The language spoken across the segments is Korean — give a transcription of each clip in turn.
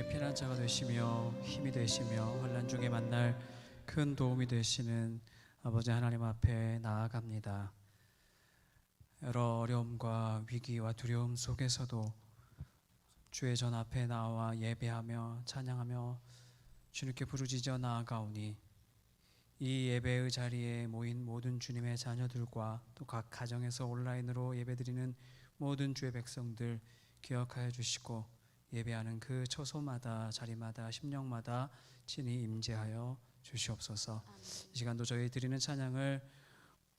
우리의 피난처가 되시며 힘이 되시며 환난 중에 만날 큰 도움이 되시는 아버지 하나님 앞에 나아갑니다. 여러 어려움과 위기와 두려움 속에서도 주의 전 앞에 나와 예배하며 찬양하며 주님께 부르짖어 나아가오니 이 예배의 자리에 모인 모든 주님의 자녀들과 또 각 가정에서 온라인으로 예배드리는 모든 주의 백성들 기억하여 주시고 예배하는 그 처소마다 자리마다 심령마다 친히 임재하여 주시옵소서. 이 시간도 저희 드리는 찬양을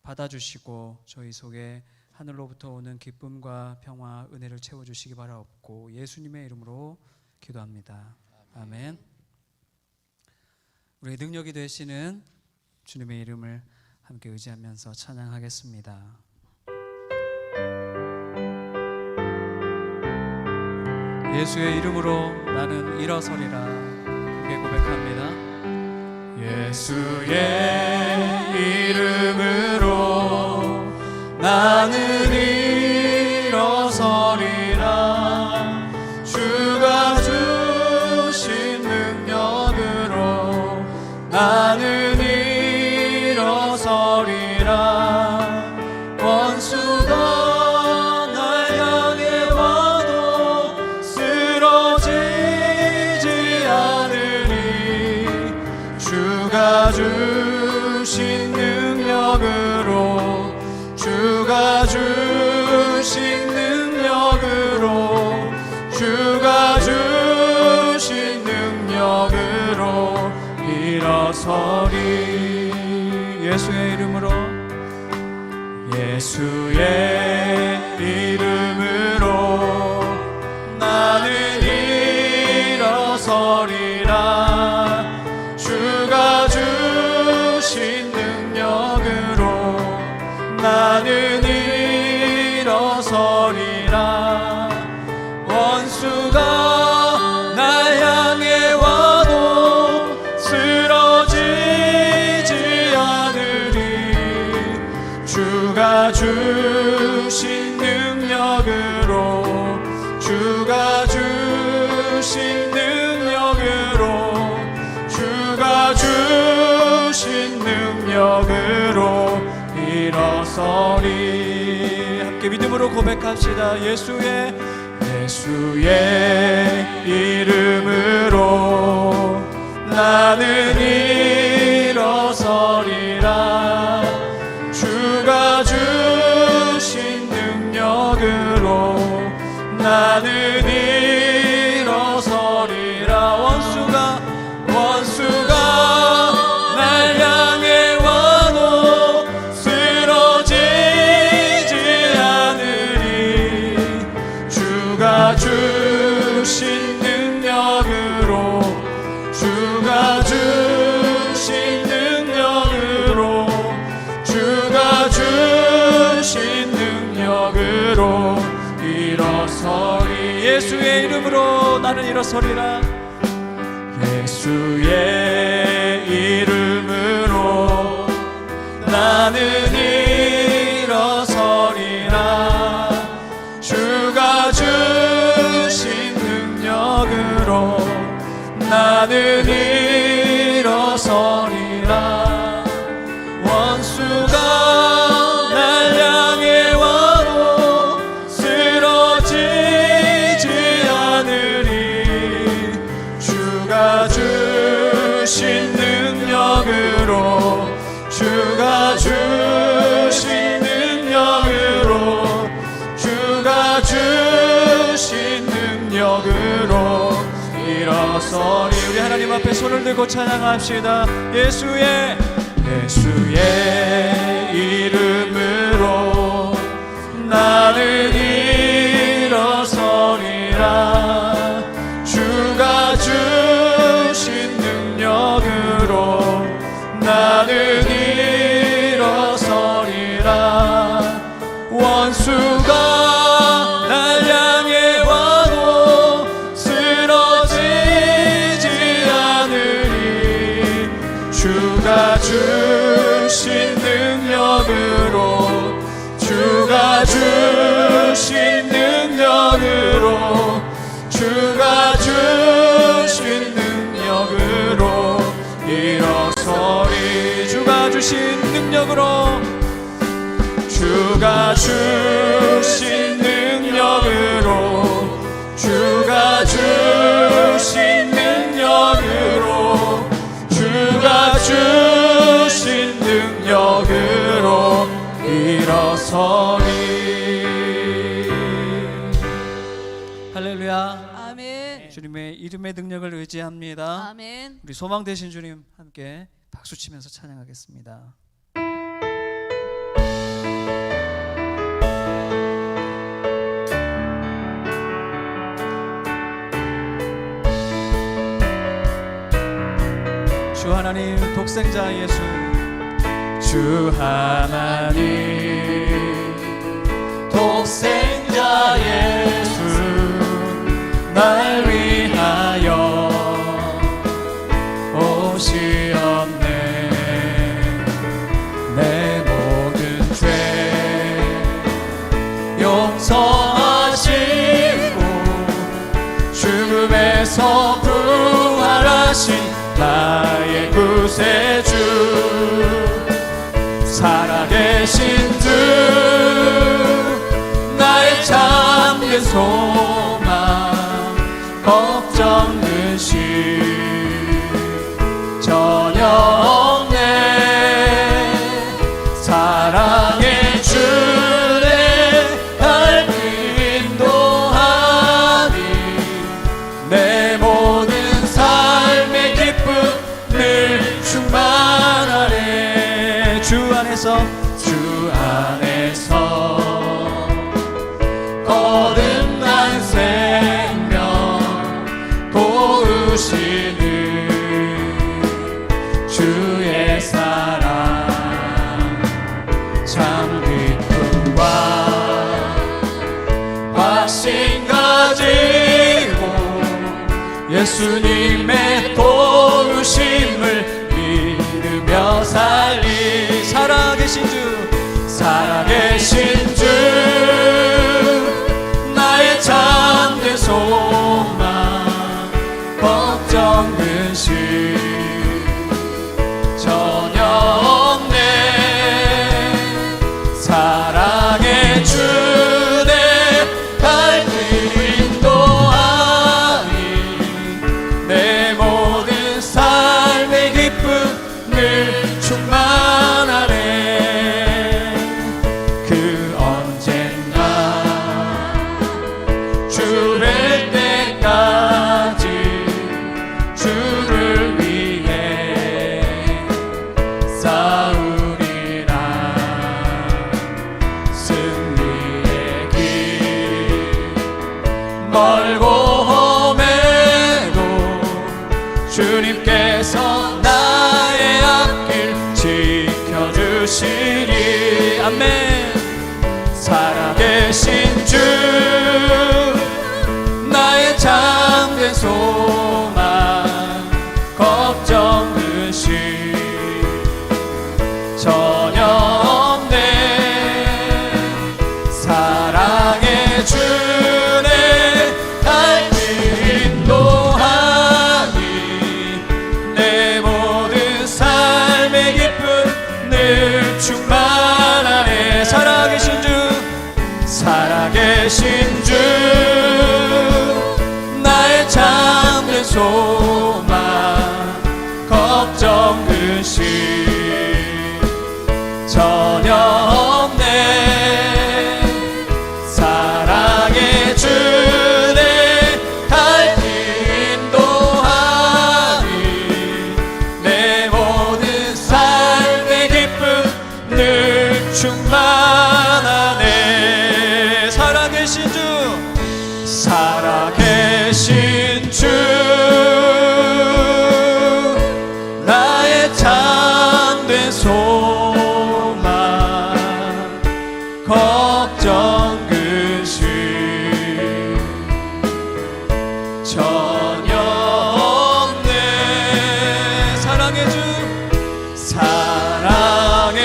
받아주시고 저희 속에 하늘로부터 오는 기쁨과 평화 은혜를 채워주시기 바라옵고 예수님의 이름으로 기도합니다. 아멘. 우리의 능력이 되시는 주님의 이름을 함께 의지하면서 찬양하겠습니다. 예수의 이름으로 나는 일어서리라. 함께 고백합니다. 예수의 이름으로 나는 일어서리라. 주가 주신 능력으로 나는 일어서리라. 원수가 주신 능력으로 주가 주신 능력으로 주가 주신 능력으로 일어서리. 예수의 이름으로 예수의 이름으로 나는 일어서리라. 주가 주신 능력으로 나는 일어서리라. 원수가 날 향해 와도 쓰러지지 않으리. 주가 주신 능력으로 주가 주신 능력으로 주가 주신 능력으로 일어서리. 함께 믿음으로 고백합시다. 예수의 이름으로 나는 일어서리라. 주가 주신 능력으로 나는 일어서리라. 원수가 날 향해 와도 쓰러지지 않으리. 주가 주신 능력으로 주가 주신 능력으로 주가 주신 능력으로 일어서리. 예수의 이름으로 나는 일어서리라. 예수의 이름으로 나는 일어서리라. 주가 주신 능력으로 나는 일어서리라. 원수가 날 향해 와도 쓰러지지 않으리. 주가 주신 능력으로 주가 주신 능력으로 주가 주신 능력으로 일어서리. 우리 하나님 앞에 손을 들고 찬양합시다. 예수의 이름으로 나는 일어서리라. 주가 주신 능력으로 나는 일어서리라. 원수가 날 향해 와도 쓰러지지 않으리. 주가 주신 능력으로 주가 주신 능력으로 주가 주신 주신 능력으로 주가 주신 능력으로 주가 주신 능력으로 주가 주신 능력으로 일어서리. 할렐루야. 아멘. 주님의 이름의 능력을 의지합니다. 아멘. 우리 소망 되신 주님 함께 박수 치면서 찬양하겠습니다. 주 하나님 독생자 예수, 주 하나님 독생자 예수 날 위하여 오시었네. 내 모든 죄 용서하시고 죽음에서 부활하신 나의 구세주, 살아계신 주, 나의 참된 소망, 걱정 근심 전혀 없네. 사랑의 주내 날 인도하니 내 모든 삶의 기쁨을 충만하네. 주 안에서 거듭난 생명 도우시는 주의 사랑, 참 기쁨과 확신 가지고 예수님의 도우심을 믿으며 살리. 살아계신 주, 살아계신 주, 나의 참된 소망, 걱정 근심 전혀 없네. 사랑의 주내 날 인도하니 내 모든 삶의 기쁨을 충만하네. 그 언젠가 주 뵐 때까지 주를 위해 싸우리라. 승리의 길 멀고 험해도 주님께서 나의 앞길 지켜주시리. 아멘. 살아계신 주, 나의 참된 소망, 걱정 근심 전혀 없네. 사랑의 주내 날 인도하니 내 모든 삶의 기쁨을 충만하네. 살아계신 주, 살아계신 주, 나의 참된 소망, 걱정 근심 전혀 없네. 사랑의 주내 날 인도하니 내 모든 삶의 기쁨을 충만하네. 살아계신 주, 살아계신 주, 나의 참된 소망, 걱정 근심 전혀 없네. 사랑의 주, 사랑의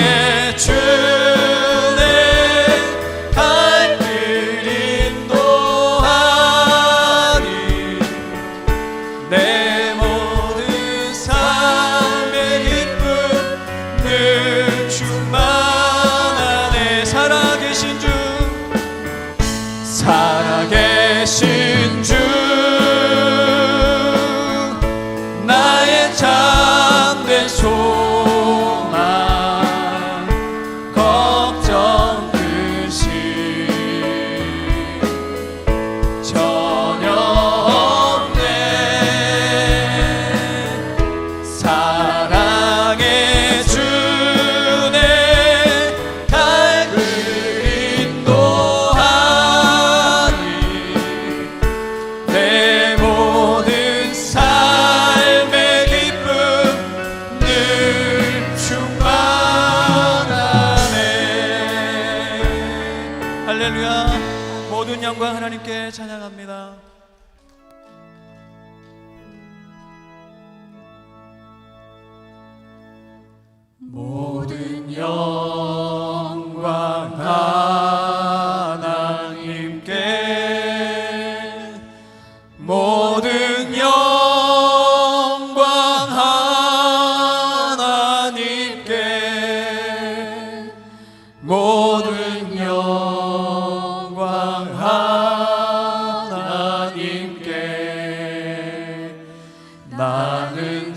주내 발길 인도하니 내 모든 삶의 기쁨을 살아계신 주 살아계신 주 나의 참된 소망 걱정 근심 전혀 없네 사랑의 주내 달글 인도하니 내 모든 삶의 기쁨 늘 충만하네. 할렐루야. 모든 영광 하나님께 찬양합니다. 모든 영광 하나님께 모든 영광 하나님께 모든 영광 하나님께 나는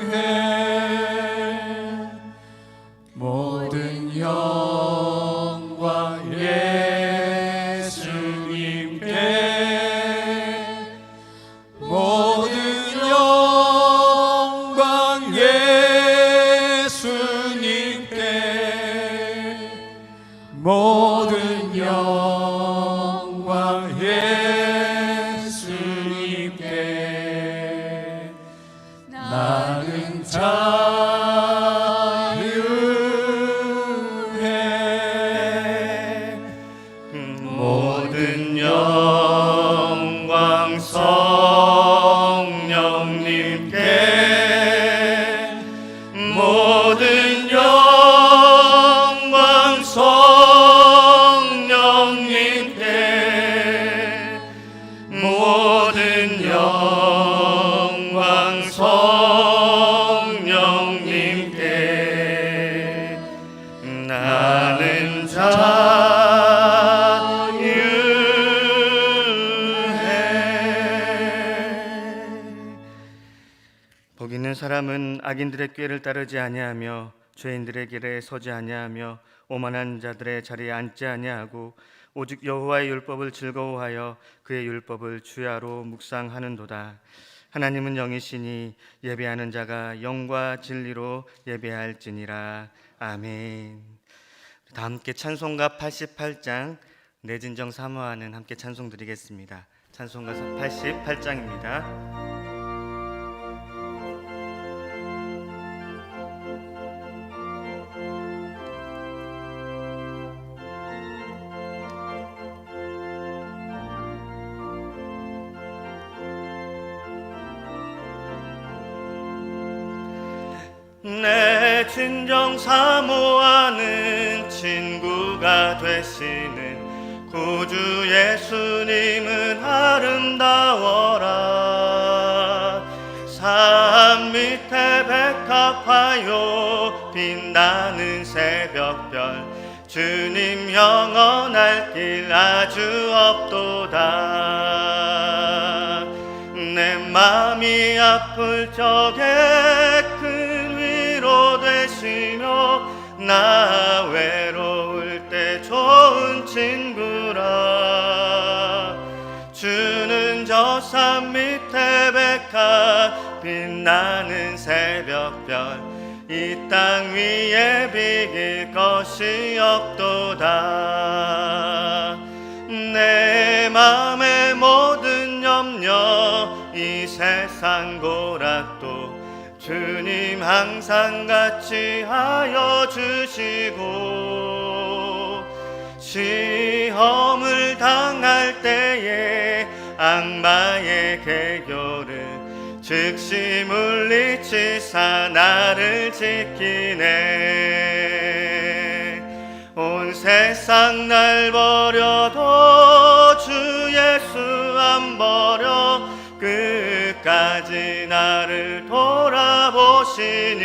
자유해 모든 영광 예수님께 모든 영광 예수님께 모든 영광 예수님께 나는 자유해 모든 영광 성령님께 모든 영광 성령님께 모든 영광 성령님께 나는 자유해. 복 있는 사람은 악인들의 꾀를 따르지 아니하며 죄인들의 길에 서지 아니하며 오만한 자들의 자리에 앉지 아니하고 오직 여호와의 율법을 즐거워하여 그의 율법을 주야로 묵상하는도다. 하나님은 영이시니 예배하는 자가 영과 진리로 예배할지니라. 아멘. 다 함께 찬송가 88장 내 진정 사모하는 함께 찬송 드리겠습니다. 찬송가 88장입니다. 내 진정 사모하는 친구가 되시는 구주 예수님은 아름다워라. 산 밑에 백합하여 빛나는 새벽별 주님 영원할 길 아주 없도다. 내 맘이 아플 적에 큰 위로 되시며 나 외로울 때 좋은 친구라. 주는 저 산 밑에 백합 빛나는 새벽별 이 땅 위에 비길 것이 없도다. 내 맘의 모든 염려 이 세상 고락도 주님 항상 같이 하여 주시고 시험을 당할 때에 악마의 개교를 즉시 물리치사 나를 지키네. 온 세상 날 버려도 주 예수 안 버려 끝까지 나를 돌아보시니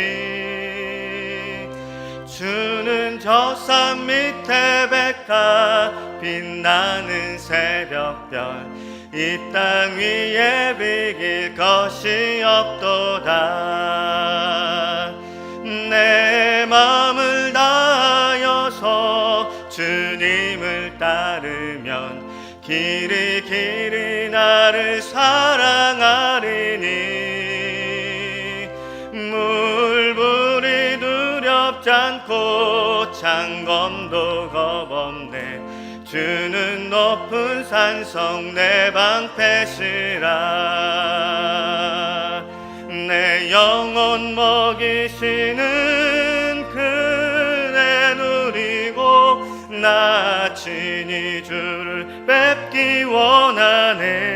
주는 저 산 밑에 백화 빛나는 새벽별 이 땅 위에 비길 것이 없도다. 내 마음을 다하여서 주님을 따르면 길이 길이 나를 사랑하리니 물불이 두렵지 않고 창검도 겁없네. 주는 높은 산성 내 방패시라. 내 영혼 먹이시는 그네 누리고 나 친히 주를 뵙기 원하네.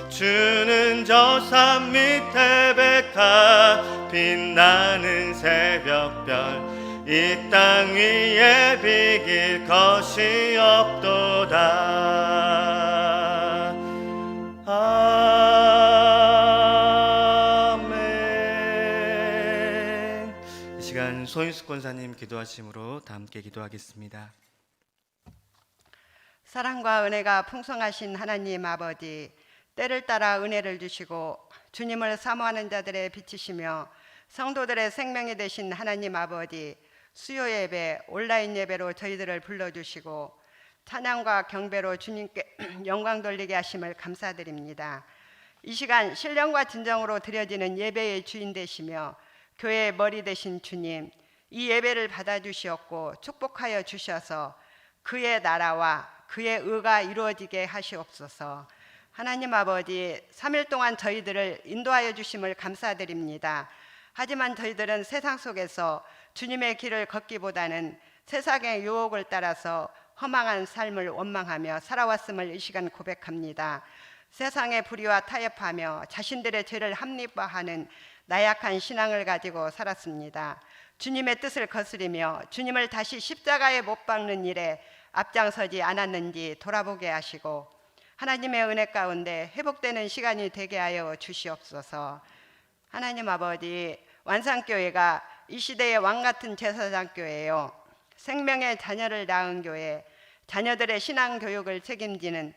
주는 저 산 밑에 백화 빛나는 새벽별 이 땅 위에 비길 것이 없도다. 아멘. 이 시간 소인숙 권사님 기도하심으로 다 함께 기도하겠습니다. 사랑과 은혜가 풍성하신 하나님 아버지, 때를 따라 은혜를 주시고 주님을 사모하는 자들의 빛이시며 성도들의 생명이 되신 하나님 아버지, 수요 예배, 온라인 예배로 저희들을 불러주시고 찬양과 경배로 주님께 영광 돌리게 하심을 감사드립니다. 이 시간 신령과 진정으로 드려지는 예배의 주인 되시며 교회의 머리 되신 주님, 이 예배를 받아주시었고 축복하여 주셔서 그의 나라와 그의 의가 이루어지게 하시옵소서. 하나님 아버지, 3일 동안 저희들을 인도하여 주심을 감사드립니다. 하지만 저희들은 세상 속에서 주님의 길을 걷기보다는 세상의 유혹을 따라서 허망한 삶을 원망하며 살아왔음을 이 시간 고백합니다. 세상의 불의와 타협하며 자신들의 죄를 합리화하는 나약한 신앙을 가지고 살았습니다. 주님의 뜻을 거스리며 주님을 다시 십자가에 못 박는 일에 앞장서지 않았는지 돌아보게 하시고 하나님의 은혜 가운데 회복되는 시간이 되게 하여 주시옵소서. 하나님 아버지, 완산교회가 이 시대의 왕같은 제사장교회요, 생명의 자녀를 낳은 교회, 자녀들의 신앙교육을 책임지는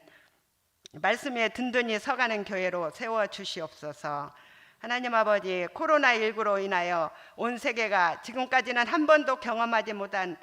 말씀 위에 든든히 서가는 교회로 세워주시옵소서. 하나님 아버지, 코로나19로 인하여 온 세계가 지금까지는 한 번도 경험하지 못한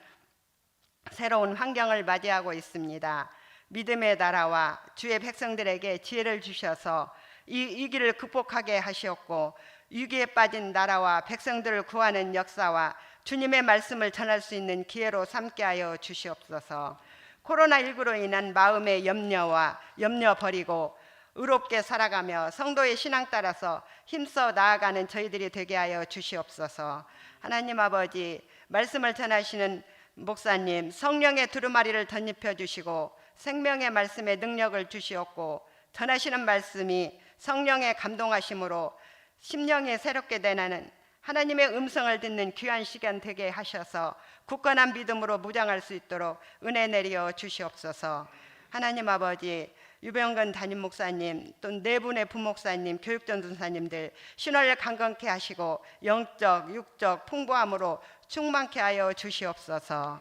새로운 환경을 맞이하고 있습니다. 믿음의 나라와 주의 백성들에게 지혜를 주셔서 이 위기를 극복하게 하시었고 위기에 빠진 나라와 백성들을 구하는 역사와 주님의 말씀을 전할 수 있는 기회로 삼게 하여 주시옵소서. 코로나19로 인한 마음의 염려 버리고 의롭게 살아가며 성도의 신앙 따라서 힘써 나아가는 저희들이 되게 하여 주시옵소서. 하나님 아버지, 말씀을 전하시는 목사님, 성령의 두루마리를 덧입혀 주시고 생명의 말씀에 능력을 주시옵고 전하시는 말씀이 성령의 감동하심으로 심령이 새롭게 되는 하나님의 음성을 듣는 귀한 시간 되게 하셔서 굳건한 믿음으로 무장할 수 있도록 은혜 내려 주시옵소서. 하나님 아버지, 유병근 담임 목사님, 또 네 분의 부목사님, 교육전도사님들 신원을 강건케 하시고 영적, 육적 풍부함으로 충만케 하여 주시옵소서.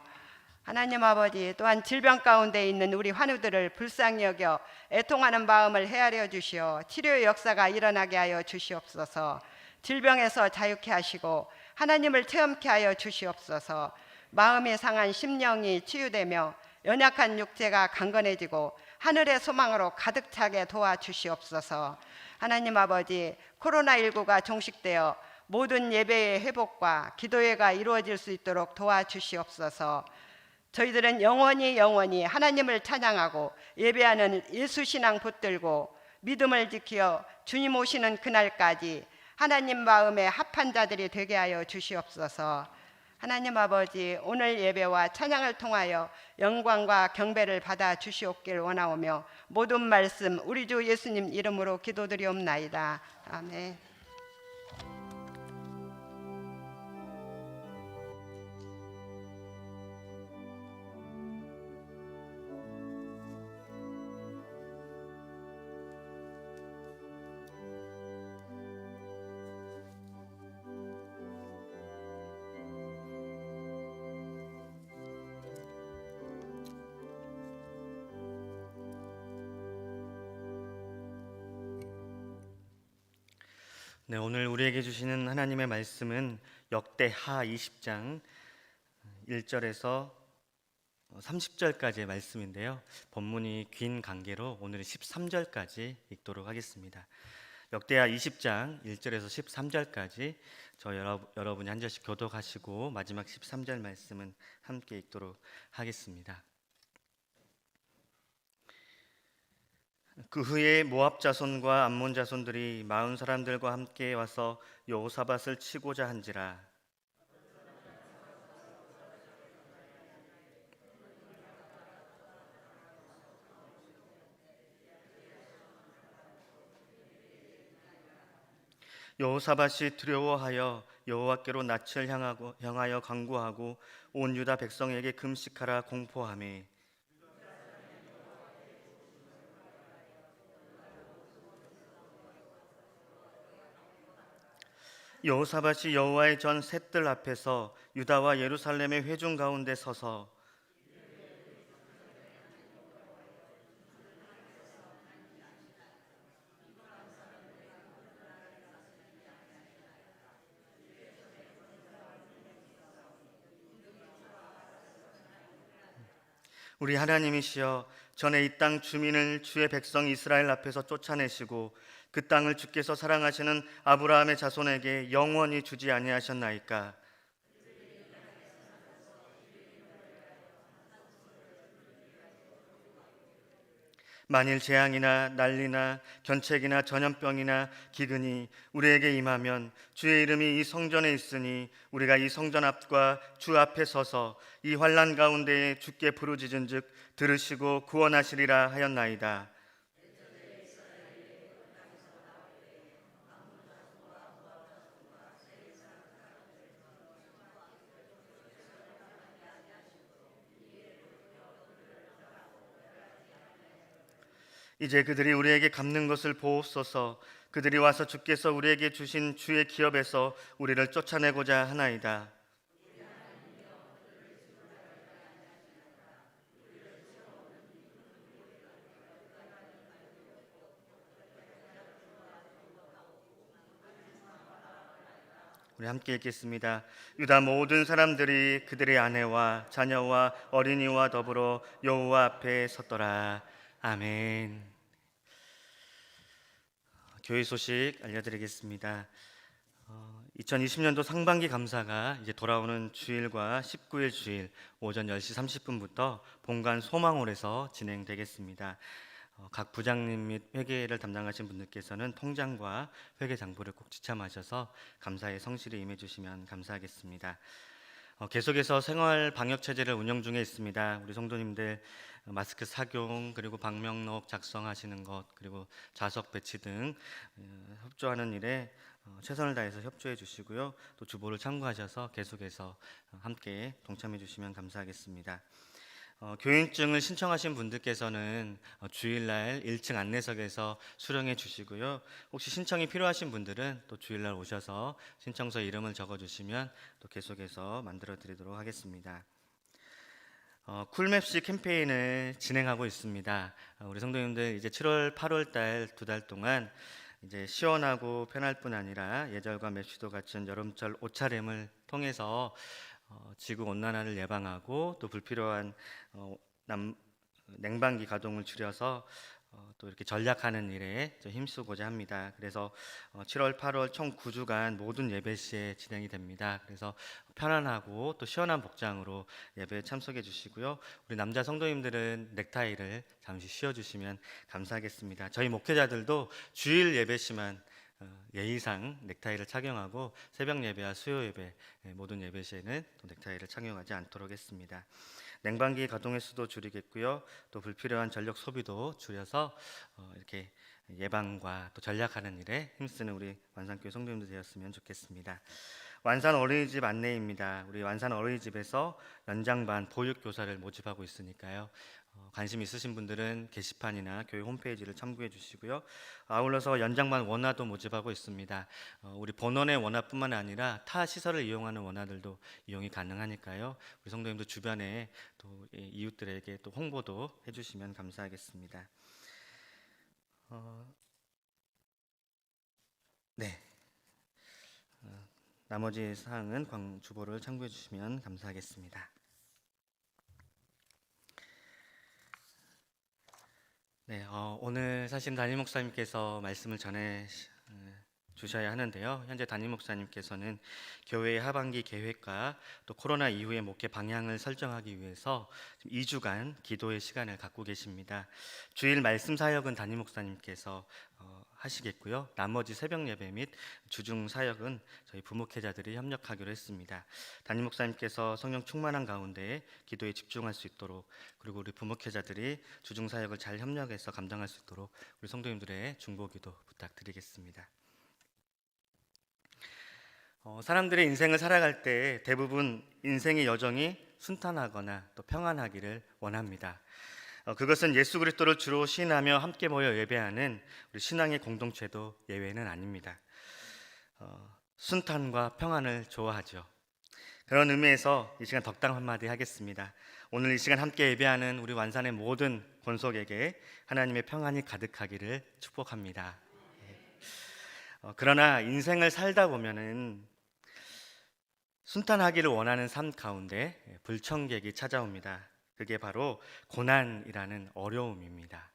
하나님 아버지, 또한 질병 가운데 있는 우리 환우들을 불쌍히 여겨 애통하는 마음을 헤아려 주시어 치료의 역사가 일어나게 하여 주시옵소서. 질병에서 자유케 하시고 하나님을 체험케 하여 주시옵소서. 마음이 상한 심령이 치유되며 연약한 육체가 강건해지고 하늘의 소망으로 가득 차게 도와주시옵소서. 하나님 아버지, 코로나19가 종식되어 모든 예배의 회복과 기도회가 이루어질 수 있도록 도와주시옵소서. 저희들은 영원히 하나님을 찬양하고 예배하는 예수신앙 붙들고 믿음을 지키어 주님 오시는 그날까지 하나님 마음에 합한 자들이 되게 하여 주시옵소서. 하나님 아버지, 오늘 예배와 찬양을 통하여 영광과 경배를 받아 주시옵길 원하오며 모든 말씀 우리 주 예수님 이름으로 기도드리옵나이다. 아멘. 네, 오늘 우리에게 주시는 하나님의 말씀은 역대하 20장 1절에서 30절까지의 말씀인데요. 본문이 긴 관계로 오늘은 13절까지 읽도록 하겠습니다. 역대하 20장 1절에서 13절까지 여러분이 한 절씩 교독하시고 마지막 13절 말씀은 함께 읽도록 하겠습니다. 그 후에 모압 자손과 암몬 자손들이 마흔 사람들과 함께 와서 여호사밧을 치고자 한지라. 여호사밧이 두려워하여 여호와께로 낯을 향하여 간구하고 온 유다 백성에게 금식하라 공포하매 여호사밧이 여호와의 전 셋들 앞에서 유다와 예루살렘의 회중 가운데 서서 우리 하나님이시여, 전에 이 땅 주민을 주의 백성 이스라엘 앞에서 쫓아내시고 그 땅을 주께서 사랑하시는 아브라함의 자손에게 영원히 주지 아니하셨나이까. 만일 재앙이나 난리나 견책이나 전염병이나 기근이 우리에게 임하면 주의 이름이 이 성전에 있으니 우리가 이 성전 앞과 주 앞에 서서 이 환난 가운데에 주께 부르짖은즉 들으시고 구원하시리라 하였나이다. 이제 그들이 우리에게 갚는 것을 보옵소서. 그들이 와서 주께서 우리에게 주신 주의 기업에서 우리를 쫓아내고자 하나이다. 우리 함께 읽겠습니다. 유다 모든 사람들이 그들의 아내와 자녀와 어린이와 더불어 여호와 앞에 섰더라. 아멘. 교회 소식 알려드리겠습니다. 2020년도 상반기 감사가 이제 돌아오는 주일과 19일 주일 오전 10시 30분부터 본관 소망홀에서 진행되겠습니다. 각 부장님 및 회계를 담당하신 분들께서는 통장과 회계 장부를 꼭 지참하셔서 감사의 성실히 임해 주시면 감사하겠습니다. 계속해서 생활 방역 체제를 운영 중에 있습니다. 우리 성도님들 마스크 착용 그리고 방명록 작성하시는 것 그리고 좌석 배치 등 협조하는 일에 최선을 다해서 협조해 주시고요. 또 주보를 참고하셔서 계속해서 함께 동참해 주시면 감사하겠습니다. 교인증을 신청하신 분들께서는 주일날 1층 안내석에서 수령해 주시고요. 혹시 신청이 필요하신 분들은 또 주일날 오셔서 신청서 이름을 적어 주시면 또 계속해서 만들어 드리도록 하겠습니다. 쿨맵시 캠페인을 진행하고 있습니다. 우리 성도님들 이제 7월, 8월 달 2달 동안 이제 시원하고 편할 뿐 아니라 예절과 맵시도 갖춘 여름철 옷차림을 통해서 지구 온난화를 예방하고 또 불필요한 냉방기 가동을 줄여서 또 이렇게 전략하는 일에 힘쓰고자 합니다. 그래서 7월, 8월 총 9주간 모든 예배 시에 진행이 됩니다. 그래서 편안하고 또 시원한 복장으로 예배에 참석해 주시고요. 우리 남자 성도님들은 넥타이를 잠시 씌워주시면 감사하겠습니다. 저희 목회자들도 주일 예배 시만 예의상 넥타이를 착용하고 새벽 예배와 수요 예배 모든 예배 시에는 또 넥타이를 착용하지 않도록 했습니다. 냉방기 가동의 수도 줄이겠고요. 또 불필요한 전력 소비도 줄여서 이렇게 예방과 또 전략하는 일에 힘쓰는 우리 완산교회 성도님들 되었으면 좋겠습니다. 완산 어린이집 안내입니다. 우리 완산 어린이집에서 연장반 보육교사를 모집하고 있으니까요. 관심 있으신 분들은 게시판이나 교회 홈페이지를 참고해 주시고요. 아울러서 연장반 원화도 모집하고 있습니다. 우리 본원의 원화뿐만 아니라 타 시설을 이용하는 원화들도 이용이 가능하니까요. 우리 성도님들 주변에 또 이웃들에게 또 홍보도 해주시면 감사하겠습니다. 네. 나머지 사항은 주보를 참고해 주시면 감사하겠습니다. 네, 오늘 사실 담임 목사님께서 말씀을 전해 주셔야 하는데요. 현재 담임 목사님께서는 교회의 하반기 계획과 또 코로나 이후의 목회 방향을 설정하기 위해서 2주간 기도의 시간을 갖고 계십니다. 주일 말씀 사역은 담임 목사님께서 하시겠고요. 나머지 새벽 예배 및 주중 사역은 저희 부목회자들이 협력하기로 했습니다. 담임 목사님께서 성령 충만한 가운데 기도에 집중할 수 있도록, 그리고 우리 부목회자들이 주중 사역을 잘 협력해서 감당할 수 있도록 우리 성도님들의 중보기도 부탁드리겠습니다. 사람들의 인생을 살아갈 때 대부분 인생의 여정이 순탄하거나 또 평안하기를 원합니다. 그것은 예수 그리스도를 주로 시인하며 함께 모여 예배하는 우리 신앙의 공동체도 예외는 아닙니다. 순탄과 평안을 좋아하죠. 그런 의미에서 이 시간 덕담 한마디 하겠습니다. 오늘 이 시간 함께 예배하는 우리 완산의 모든 권속에게 하나님의 평안이 가득하기를 축복합니다. 그러나 인생을 살다 보면은 순탄하기를 원하는 삶 가운데 불청객이 찾아옵니다. 그게 바로 고난이라는 어려움입니다.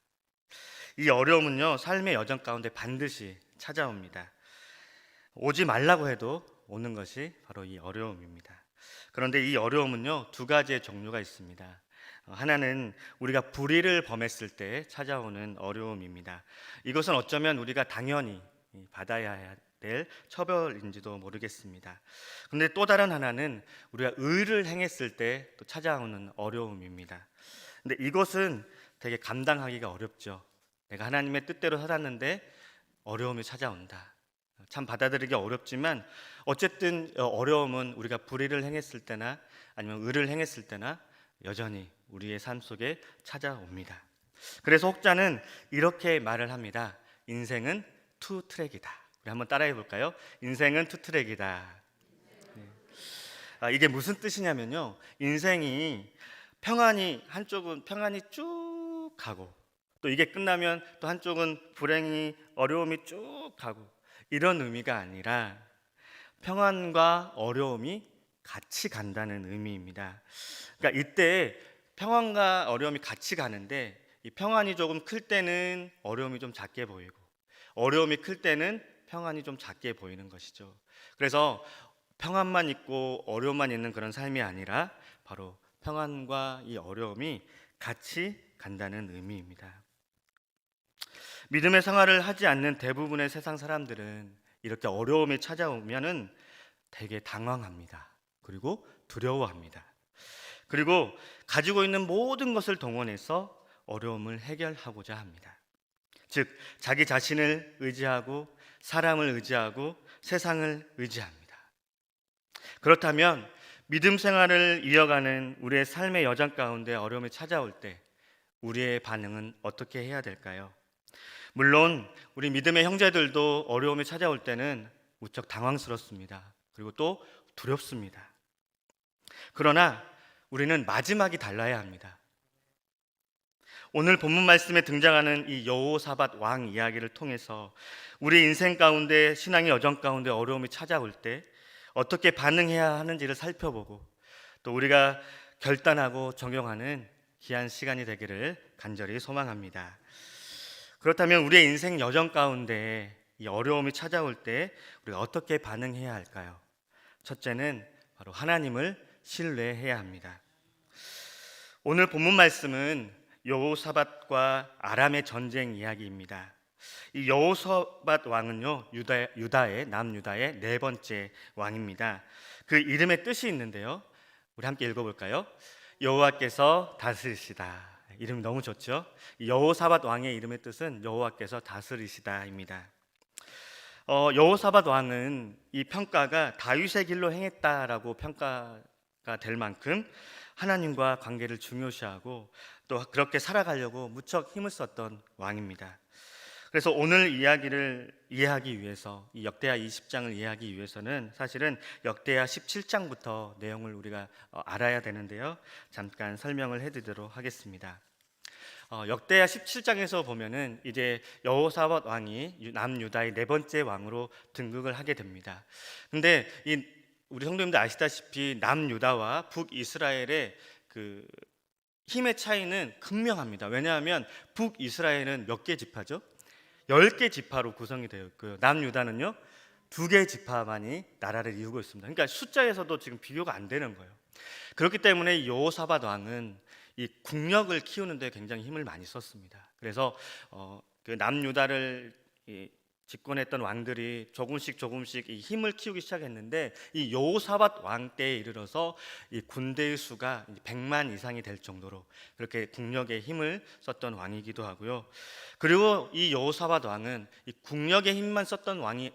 이 어려움은요, 삶의 여정 가운데 반드시 찾아옵니다. 오지 말라고 해도 오는 것이 바로 이 어려움입니다. 그런데 이 어려움은요, 두 가지의 종류가 있습니다. 하나는 우리가 불의를 범했을 때 찾아오는 어려움입니다. 이것은 어쩌면 우리가 당연히 받아야 될 처벌인지도 모르겠습니다. 그런데 또 다른 하나는 우리가 의를 행했을 때 또 찾아오는 어려움입니다. 근데 이것은 되게 감당하기가 어렵죠. 내가 하나님의 뜻대로 살았는데 어려움이 찾아온다. 참 받아들이기 어렵지만 어쨌든 어려움은 우리가 불의를 행했을 때나 아니면 의를 행했을 때나 여전히 우리의 삶 속에 찾아옵니다. 그래서 혹자는 이렇게 말을 합니다. 인생은 투 트랙이다. 우리 한번 따라해 볼까요? 인생은 투 트랙이다. 이게 무슨 뜻이냐면요, 인생이 한쪽은 평안이 쭉 가고, 또 이게 끝나면 또 한쪽은 불행이, 어려움이 쭉 가고, 이런 의미가 아니라 평안과 어려움이 같이 간다는 의미입니다. 그러니까 이때 평안과 어려움이 같이 가는데, 이 평안이 조금 클 때는 어려움이 좀 작게 보이고, 어려움이 클 때는 평안이 좀 작게 보이는 것이죠. 그래서 평안만 있고 어려움만 있는 그런 삶이 아니라 바로 평안과 이 어려움이 같이 간다는 의미입니다. 믿음의 생활을 하지 않는 대부분의 세상 사람들은 이렇게 어려움이 찾아오면은 되게 당황합니다. 그리고 두려워합니다. 그리고 가지고 있는 모든 것을 동원해서 어려움을 해결하고자 합니다. 즉, 자기 자신을 의지하고 사람을 의지하고 세상을 의지합니다. 그렇다면 믿음 생활을 이어가는 우리의 삶의 여정 가운데 어려움이 찾아올 때 우리의 반응은 어떻게 해야 될까요? 물론 우리 믿음의 형제들도 어려움이 찾아올 때는 무척 당황스럽습니다. 그리고 또 두렵습니다. 그러나 우리는 마지막이 달라야 합니다. 오늘 본문 말씀에 등장하는 이 여호사밧 왕 이야기를 통해서 우리 인생 가운데, 신앙의 여정 가운데 어려움이 찾아올 때 어떻게 반응해야 하는지를 살펴보고, 또 우리가 결단하고 적용하는 귀한 시간이 되기를 간절히 소망합니다. 그렇다면 우리의 인생 여정 가운데 이 어려움이 찾아올 때 우리가 어떻게 반응해야 할까요? 첫째는 바로 하나님을 신뢰해야 합니다. 오늘 본문 말씀은 여호사밧과 아람의 전쟁 이야기입니다. 이 여호사밧 왕은요, 유다의 남유다의 네 번째 왕입니다. 그 이름의 뜻이 있는데요, 우리 함께 읽어볼까요? 여호와께서 다스리시다. 이름이 너무 좋죠? 여호사밧 왕의 이름의 뜻은 여호와께서 다스리시다입니다. 여호사밧 왕은 이 평가가 다윗의 길로 행했다라고 평가가 될 만큼 하나님과 관계를 중요시하고 또 그렇게 살아가려고 무척 힘을 썼던 왕입니다. 그래서 오늘 이야기를 이해하기 위해서, 이 역대하 20장을 이해하기 위해서는 사실은 역대하 17장부터 내용을 우리가 알아야 되는데요, 잠깐 설명을 해드리도록 하겠습니다. 역대하 17장에서 보면은 이제 여호사밧 왕이 남유다의 네 번째 왕으로 등극을 하게 됩니다. 근데 우리 성도님들 아시다시피 남유다와 북이스라엘의 그 힘의 차이는 극명합니다. 왜냐하면 북이스라엘은 몇 개 지파죠? 10개 지파로 구성이 되어 있고요. 남유다는요 2개 지파만이 나라를 이루고 있습니다. 그러니까 숫자에서도 지금 비교가 안 되는 거예요. 그렇기 때문에 여호사밧 왕은 이 국력을 키우는 데 굉장히 힘을 많이 썼습니다. 그래서 그 남유다를 집권했던 왕들이 조금씩 이 힘을 키우기 시작했는데 이 여호사밧 왕 때에 이르러서 이 군대의 수가 100만 이상이 될 정도로 그렇게 국력에 힘을 썼던 왕이기도 하고요. 그리고 이 여호사밧 왕은 이 국력에 힘만 썼던 왕이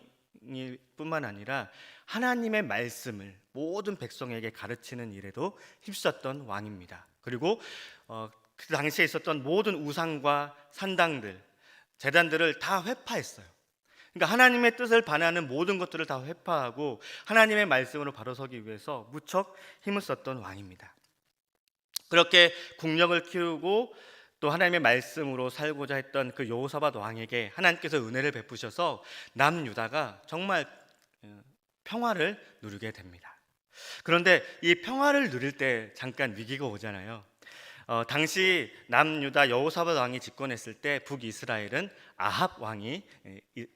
뿐만 아니라 하나님의 말씀을 모든 백성에게 가르치는 일에도 힘썼던 왕입니다. 그리고 그 당시에 있었던 모든 우상과 산당들, 제단들을 다 회파했어요. 그러니까 하나님의 뜻을 반하는 모든 것들을 다 회파하고 하나님의 말씀으로 바로 서기 위해서 무척 힘을 썼던 왕입니다. 그렇게 국력을 키우고 또 하나님의 말씀으로 살고자 했던 그 여호사밧 왕에게 하나님께서 은혜를 베푸셔서 남유다가 정말 평화를 누리게 됩니다. 그런데 이 평화를 누릴 때 잠깐 위기가 오잖아요. 당시 남유다 여호사밧 왕이 집권했을 때 북이스라엘은 아합 왕이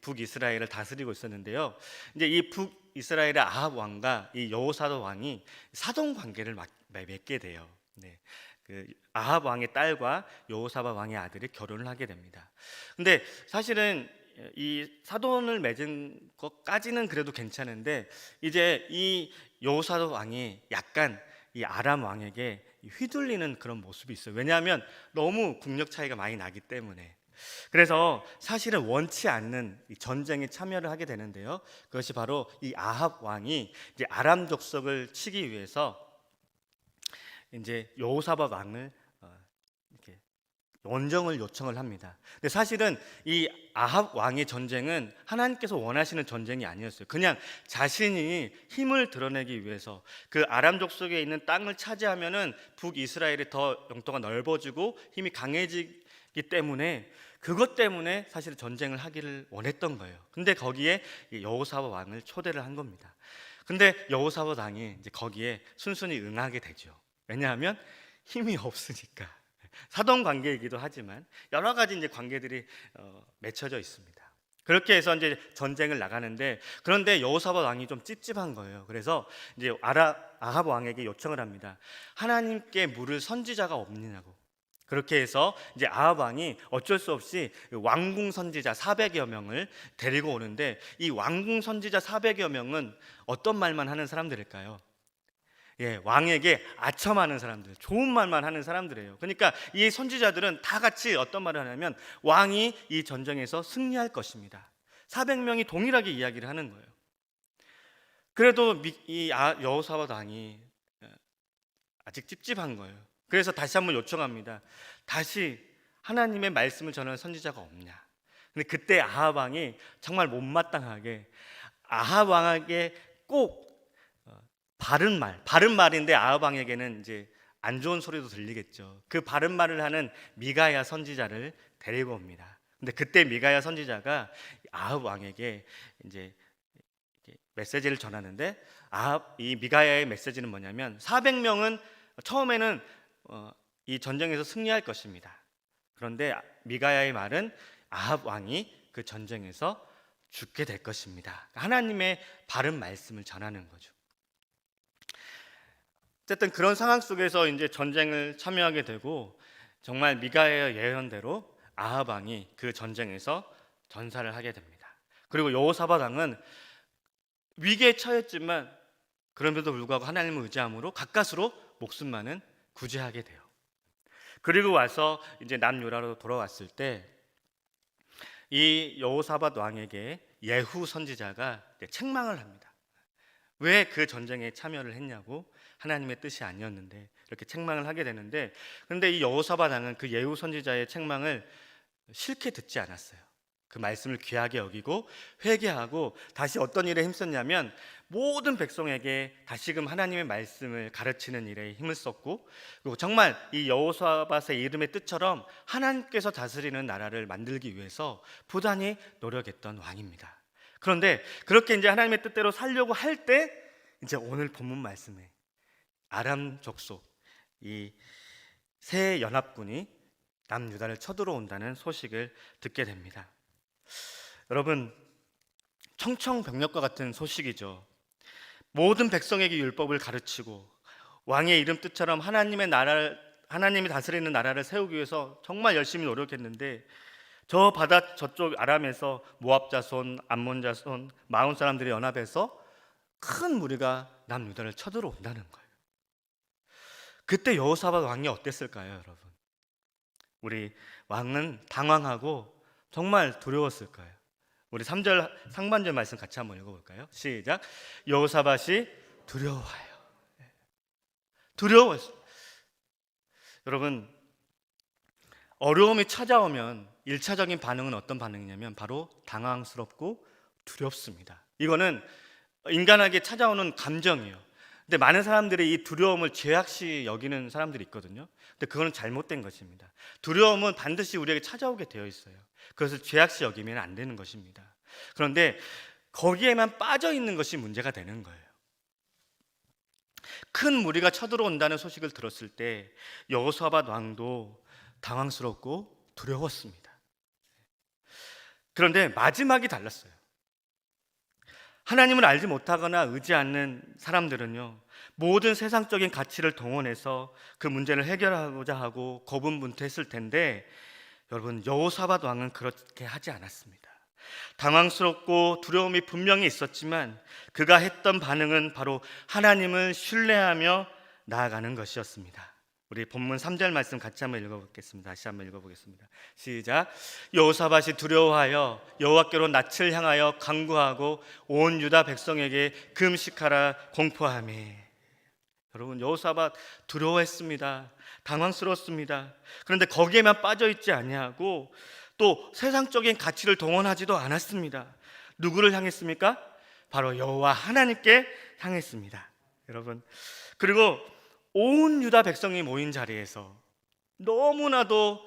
북이스라엘을 다스리고 있었는데요. 이제 이 북이스라엘의 아합 왕과 이 여호사밧 왕이 사돈 관계를 맺게 돼요. 네. 그 아합 왕의 딸과 여호사밧 왕의 아들이 결혼을 하게 됩니다. 근데 사실은 이 사돈을 맺은 것까지는 그래도 괜찮은데 이제 이 여호사밧 왕이 약간 이 아람 왕에게 휘둘리는 그런 모습이 있어요. 왜냐하면 너무 국력 차이가 많이 나기 때문에. 그래서 사실은 원치 않는 이 전쟁에 참여를 하게 되는데요. 그것이 바로 이 아합 왕이 이제 아람 족속을 치기 위해서 이제 여호사밧 왕을 이렇게 원정을 요청을 합니다. 근데 사실은 이 아합 왕의 전쟁은 하나님께서 원하시는 전쟁이 아니었어요. 그냥 자신이 힘을 드러내기 위해서 그 아람 족속에 있는 땅을 차지하면은 북이스라엘이 더 영토가 넓어지고 힘이 강해지기 때문에 그것 때문에 사실 전쟁을 하기를 원했던 거예요. 근데 거기에 여호사밧 왕을 초대를 한 겁니다. 근데 여호사밧 왕이 이제 거기에 순순히 응하게 되죠. 왜냐하면 힘이 없으니까. 사돈 관계이기도 하지만 여러 가지 이제 관계들이 맺혀져 있습니다. 그렇게 해서 이제 전쟁을 나가는데 그런데 여호사밧 왕이 좀 찝찝한 거예요. 그래서 이제 아합 왕에게 요청을 합니다. 하나님께 물을 선지자가 없느냐고. 그렇게 해서 이제 아합 왕이 어쩔 수 없이 왕궁 선지자 400여 명을 데리고 오는데 이 왕궁 선지자 400여 명은 어떤 말만 하는 사람들일까요? 왕에게 아첨하는 사람들, 좋은 말만 하는 사람들이에요. 그러니까 이 선지자들은 다 같이 어떤 말을 하냐면 왕이 이 전쟁에서 승리할 것입니다. 400명이 동일하게 이야기를 하는 거예요. 그래도 이 여호사밧 왕이 아직 찝찝한 거예요. 그래서 다시 한번 요청합니다. 다시 하나님의 말씀을 전하는 선지자가 없냐. 근데 그때 아합 왕이 정말 못마땅하게 아합 왕에게 꼭 바른 말인데 아합 왕에게는 이제 안 좋은 소리도 들리겠죠. 그 바른 말을 하는 미가야 선지자를 데리고 옵니다. 근데 그때 미가야 선지자가 아합 왕에게 이제 메시지를 전하는데 이 미가야의 메시지는 뭐냐면 400명은 처음에는 이 전쟁에서 승리할 것입니다. 그런데 미가야의 말은 아합 왕이 그 전쟁에서 죽게 될 것입니다. 하나님의 바른 말씀을 전하는 거죠. 어쨌든 그런 상황 속에서 이제 전쟁을 참여하게 되고 정말 미가야의 예언대로 아합 왕이 그 전쟁에서 전사를 하게 됩니다. 그리고 여호사밧 왕은 위기에 처했지만 그럼에도 불구하고 하나님을 의지함으로 가까스로 목숨만은 구제하게 돼요. 그리고 와서 이제 남유다로 돌아왔을 때 이 여호사밧 왕에게 예후 선지자가 책망을 합니다. 왜 그 전쟁에 참여를 했냐고, 하나님의 뜻이 아니었는데 이렇게 책망을 하게 되는데, 그런데 이 여호사밧 왕은 그 예후 선지자의 책망을 싫게 듣지 않았어요. 그 말씀을 귀하게 여기고 회개하고 다시 어떤 일에 힘썼냐면 모든 백성에게 다시금 하나님의 말씀을 가르치는 일에 힘을 썼고, 그리고 정말 이 여호사밧의 이름의 뜻처럼 하나님께서 다스리는 나라를 만들기 위해서 부단히 노력했던 왕입니다. 그런데 그렇게 이제 하나님의 뜻대로 살려고 할 때 이제 오늘 본문 말씀에 아람 족속 이 새 연합군이 남유다를 쳐들어온다는 소식을 듣게 됩니다. 여러분, 청청병력과 같은 소식이죠. 모든 백성에게 율법을 가르치고 왕의 이름 뜻처럼 하나님이 다스리는 나라를 세우기 위해서 정말 열심히 노력했는데, 저 바다 저쪽 아람에서 모압 자손, 암몬 자손, 마온 사람들이 연합해서 큰 무리가 남유다를 쳐들어온다는 거예요. 그때 여호사밧 왕이 어땠을까요, 여러분? 우리 왕은 당황하고 정말 두려웠을 거예요. 우리 3절 상반절 말씀 같이 한번 읽어볼까요? 시작. 여호사밧이 두려워해요. 두려워했어요. 여러분, 어려움이 찾아오면 1차적인 반응은 어떤 반응이냐면 바로 당황스럽고 두렵습니다. 이거는 인간에게 찾아오는 감정이에요. 근데 많은 사람들이 이 두려움을 죄악시 여기는 사람들이 있거든요. 근데 그거는 잘못된 것입니다. 두려움은 반드시 우리에게 찾아오게 되어 있어요. 그것을 죄악시 여기면 안 되는 것입니다. 그런데 거기에만 빠져 있는 것이 문제가 되는 거예요. 큰 무리가 쳐들어온다는 소식을 들었을 때 여호사밧 왕도 당황스럽고 두려웠습니다. 그런데 마지막이 달랐어요. 하나님을 알지 못하거나 의지 않는 사람들은요, 모든 세상적인 가치를 동원해서 그 문제를 해결하고자 하고 고분분투했을 텐데, 여러분, 여호사밧 왕은 그렇게 하지 않았습니다. 당황스럽고 두려움이 분명히 있었지만 그가 했던 반응은 바로 하나님을 신뢰하며 나아가는 것이었습니다. 우리 본문 3절 말씀 같이 한번 읽어보겠습니다. 다시 한번 읽어보겠습니다. 시작. 여호사밧이 두려워하여 여호와께로 낯을 향하여 간구하고 온 유다 백성에게 금식하라 공포하며. 여러분, 여호사밧 두려워했습니다. 당황스러웠습니다. 그런데 거기에만 빠져있지 아니하고 또 세상적인 가치를 동원하지도 않았습니다. 누구를 향했습니까? 바로 여호와 하나님께 향했습니다. 여러분, 그리고 온 유다 백성이 모인 자리에서 너무나도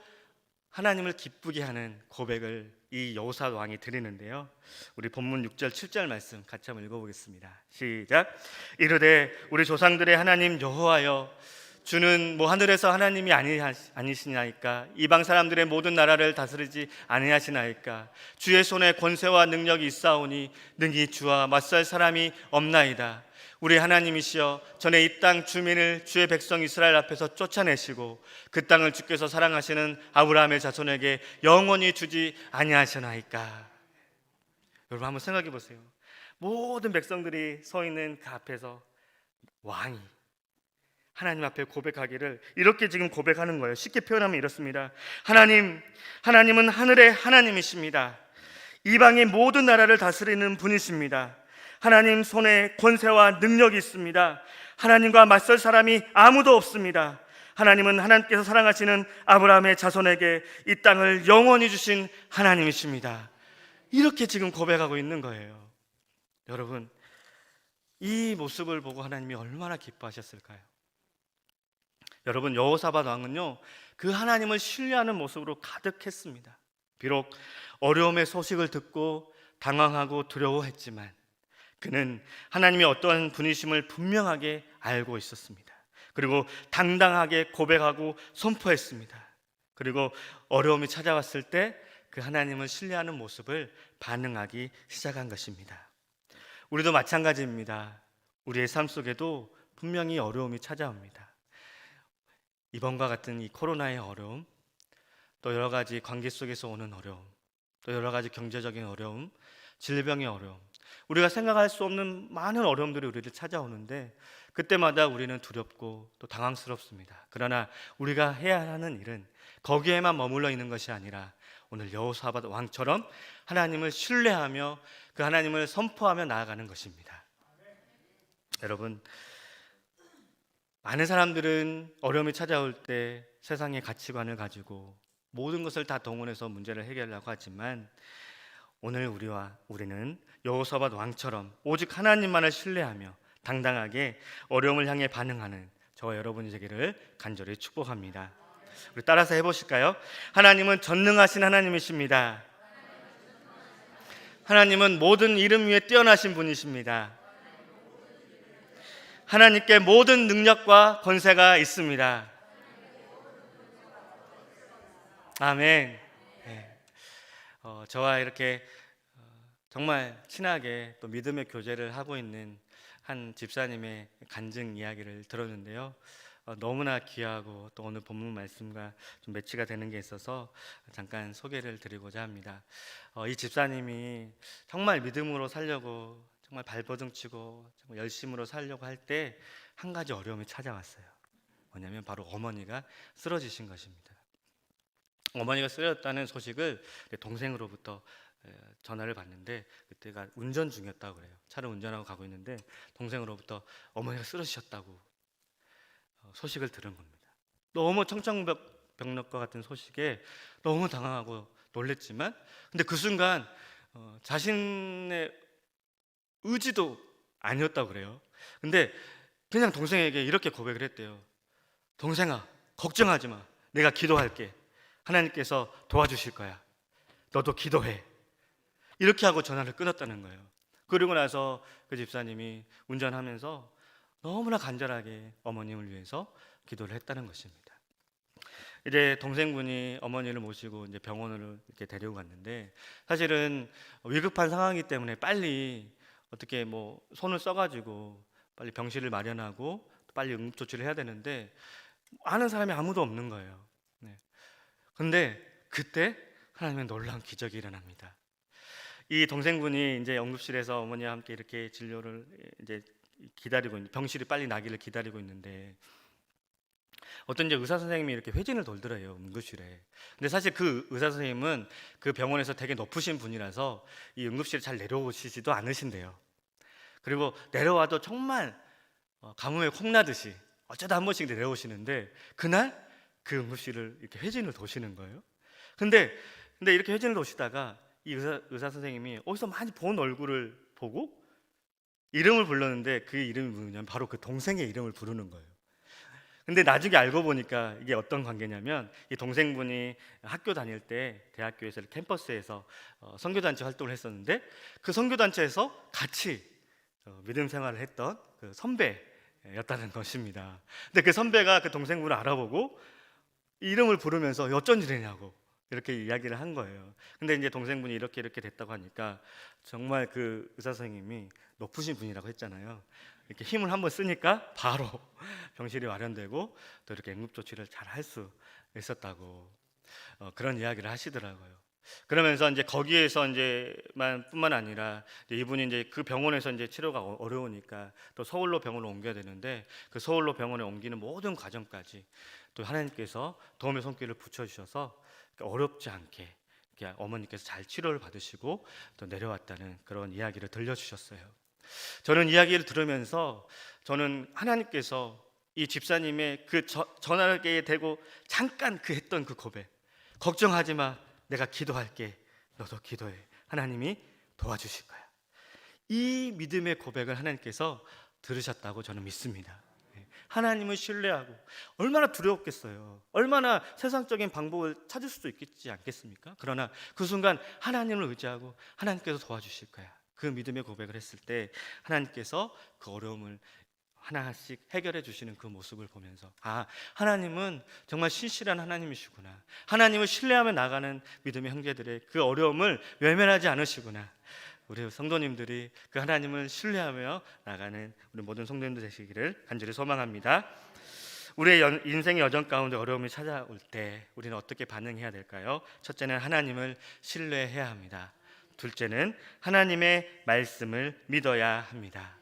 하나님을 기쁘게 하는 고백을 이 여호사밧 왕이 드리는데요, 우리 본문 6절 7절 말씀 같이 한번 읽어보겠습니다. 시작. 이르되 우리 조상들의 하나님 여호와여, 주는 하늘에서 하나님이 아니시나이까? 이방 사람들의 모든 나라를 다스리지 아니하시나이까? 주의 손에 권세와 능력이 있사오니 능히 주와 맞설 사람이 없나이다. 우리 하나님이시여, 전에 이 땅 주민을 주의 백성 이스라엘 앞에서 쫓아내시고 그 땅을 주께서 사랑하시는 아브라함의 자손에게 영원히 주지 아니하시나이까? 여러분, 한번 생각해 보세요. 모든 백성들이 서 있는 그 앞에서 왕이 하나님 앞에 고백하기를 이렇게 지금 고백하는 거예요. 쉽게 표현하면 이렇습니다. 하나님은 하늘의 하나님이십니다. 이방의 모든 나라를 다스리는 분이십니다. 하나님 손에 권세와 능력이 있습니다. 하나님과 맞설 사람이 아무도 없습니다. 하나님은 하나님께서 사랑하시는 아브라함의 자손에게 이 땅을 영원히 주신 하나님이십니다. 이렇게 지금 고백하고 있는 거예요. 여러분, 이 모습을 보고 하나님이 얼마나 기뻐하셨을까요? 여러분, 여호사밧 왕은요, 그 하나님을 신뢰하는 모습으로 가득했습니다. 비록 어려움의 소식을 듣고 당황하고 두려워했지만 그는 하나님이 어떠한 분이심을 분명하게 알고 있었습니다. 그리고 당당하게 고백하고 선포했습니다. 그리고 어려움이 찾아왔을 때 그 하나님을 신뢰하는 모습을 반응하기 시작한 것입니다. 우리도 마찬가지입니다. 우리의 삶 속에도 분명히 어려움이 찾아옵니다. 이번과 같은 이 코로나의 어려움, 또 여러 가지 관계 속에서 오는 어려움, 또 여러 가지 경제적인 어려움, 질병의 어려움, 우리가 생각할 수 없는 많은 어려움들이 우리를 찾아오는데 그때마다 우리는 두렵고 또 당황스럽습니다. 그러나 우리가 해야 하는 일은 거기에만 머물러 있는 것이 아니라 오늘 여호사밧 왕처럼 하나님을 신뢰하며 그 하나님을 선포하며 나아가는 것입니다. 여러분, 많은 사람들은 어려움이 찾아올 때 세상의 가치관을 가지고 모든 것을 다 동원해서 문제를 해결하려고 하지만 오늘 우리는 여호사밧 왕처럼 오직 하나님만을 신뢰하며 당당하게 어려움을 향해 반응하는 저와 여러분이 되기를 간절히 축복합니다. 우리 따라서 해보실까요? 하나님은 전능하신 하나님이십니다. 하나님은 모든 이름 위에 뛰어나신 분이십니다. 하나님께 모든 능력과 권세가 있습니다. 아멘. 네. 저와 이렇게 정말 친하게 또 믿음의 교제를 하고 있는 한 집사님의 간증 이야기를 들었는데요. 너무나 귀하고 또 오늘 본문 말씀과 좀 매치가 되는 게 있어서 잠깐 소개를 드리고자 합니다. 이 집사님이 정말 믿음으로 살려고 정말 발버둥치고 정말 열심으로 살려고 할 때 한 가지 어려움이 찾아왔어요. 뭐냐면 바로 어머니가 쓰러지신 것입니다. 어머니가 쓰러졌다는 소식을 동생으로부터 전화를 받는데 그때가 운전 중이었다고 그래요. 차를 운전하고 가고 있는데 동생으로부터 어머니가 쓰러지셨다고 소식을 들은 겁니다. 너무 청천벽력과 같은 소식에 너무 당황하고 놀랬지만 근데 그 순간 자신의 의지도 아니었다고 그래요. 근데 그냥 동생에게 이렇게 고백을 했대요. 동생아, 걱정하지 마. 내가 기도할게. 하나님께서 도와주실 거야. 너도 기도해. 이렇게 하고 전화를 끊었다는 거예요. 그리고 나서 그 집사님이 운전하면서 너무나 간절하게 어머님을 위해서 기도를 했다는 것입니다. 이제 동생분이 어머니를 모시고 이제 병원으로 이렇게 데리고 갔는데 사실은 위급한 상황이기 때문에 빨리 어떻게 뭐 손을 써가지고 빨리 병실을 마련하고 빨리 응급조치를 해야 되는데 아는 사람이 아무도 없는 거예요. 네. 근데 그때 하나님의 놀라운 기적이 일어납니다. 이 동생분이 이제 응급실에서 어머니와 함께 이렇게 진료를 이제 기다리고 있는 병실이 빨리 나기를 기다리고 있는데 어떤 이제 의사 선생님이 이렇게 회진을 돌더래요, 응급실에. 근데 사실 그 의사 선생님은 그 병원에서 되게 높으신 분이라서 이 응급실에 잘 내려오시지도 않으신대요. 그리고 내려와도 정말 가뭄에 콩나듯이 어쩌다 한 번씩 내려오시는데 그날 그 응급실을 이렇게 회진을 도시는 거예요. 근데 이렇게 회진을 도시다가 이 의사 선생님이 어디서 많이 본 얼굴을 보고 이름을 불렀는데 그 이름이 뭐냐면 바로 그 동생의 이름을 부르는 거예요. 근데 나중에 알고 보니까 이게 어떤 관계냐면 이 동생분이 학교 다닐 때 대학교에서 캠퍼스에서 선교단체 활동을 했었는데 그 선교단체에서 같이 믿음 생활을 했던 그 선배였다는 것입니다. 근데 그 선배가 그 동생분을 알아보고 이름을 부르면서 어쩐 일이냐고 이렇게 이야기를 한 거예요. 근데 이제 동생분이 이렇게 됐다고 하니까 정말 그 의사 선생님이 높으신 분이라고 했잖아요. 이렇게 힘을 한번 쓰니까 바로 병실이 마련되고 또 이렇게 응급조치를 잘 할 수 있었다고 그런 이야기를 하시더라고요. 그러면서 이제 거기에서 뿐만 아니라 이분이 이제 그 병원에서 이제 치료가 어려우니까 또 서울로 병원을 옮겨야 되는데 그 서울로 병원에 옮기는 모든 과정까지 또 하나님께서 도움의 손길을 붙여주셔서 어렵지 않게 어머니께서 잘 치료를 받으시고 또 내려왔다는 그런 이야기를 들려주셨어요. 저는 이야기를 들으면서 저는 하나님께서 이 집사님의 그 전화를 대고 잠깐 했던 그 고백, 걱정하지 마, 내가 기도할게, 너도 기도해, 하나님이 도와주실 거야. 이 믿음의 고백을 하나님께서 들으셨다고 저는 믿습니다. 하나님을 신뢰하고 얼마나 두려웠겠어요. 얼마나 세상적인 방법을 찾을 수도 있겠지 않겠습니까? 그러나 그 순간 하나님을 의지하고 하나님께서 도와주실 거야. 그 믿음의 고백을 했을 때 하나님께서 그 어려움을 하나씩 해결해 주시는 그 모습을 보면서 하나님은 정말 신실한 하나님이시구나. 하나님을 신뢰하며 나가는 믿음의 형제들의 그 어려움을 외면하지 않으시구나. 우리 성도님들이 그 하나님을 신뢰하며 나가는 우리 모든 성도님들 되시기를 간절히 소망합니다. 우리의 인생의 여정 가운데 어려움이 찾아올 때 우리는 어떻게 반응해야 될까요? 첫째는 하나님을 신뢰해야 합니다. 둘째는 하나님의 말씀을 믿어야 합니다.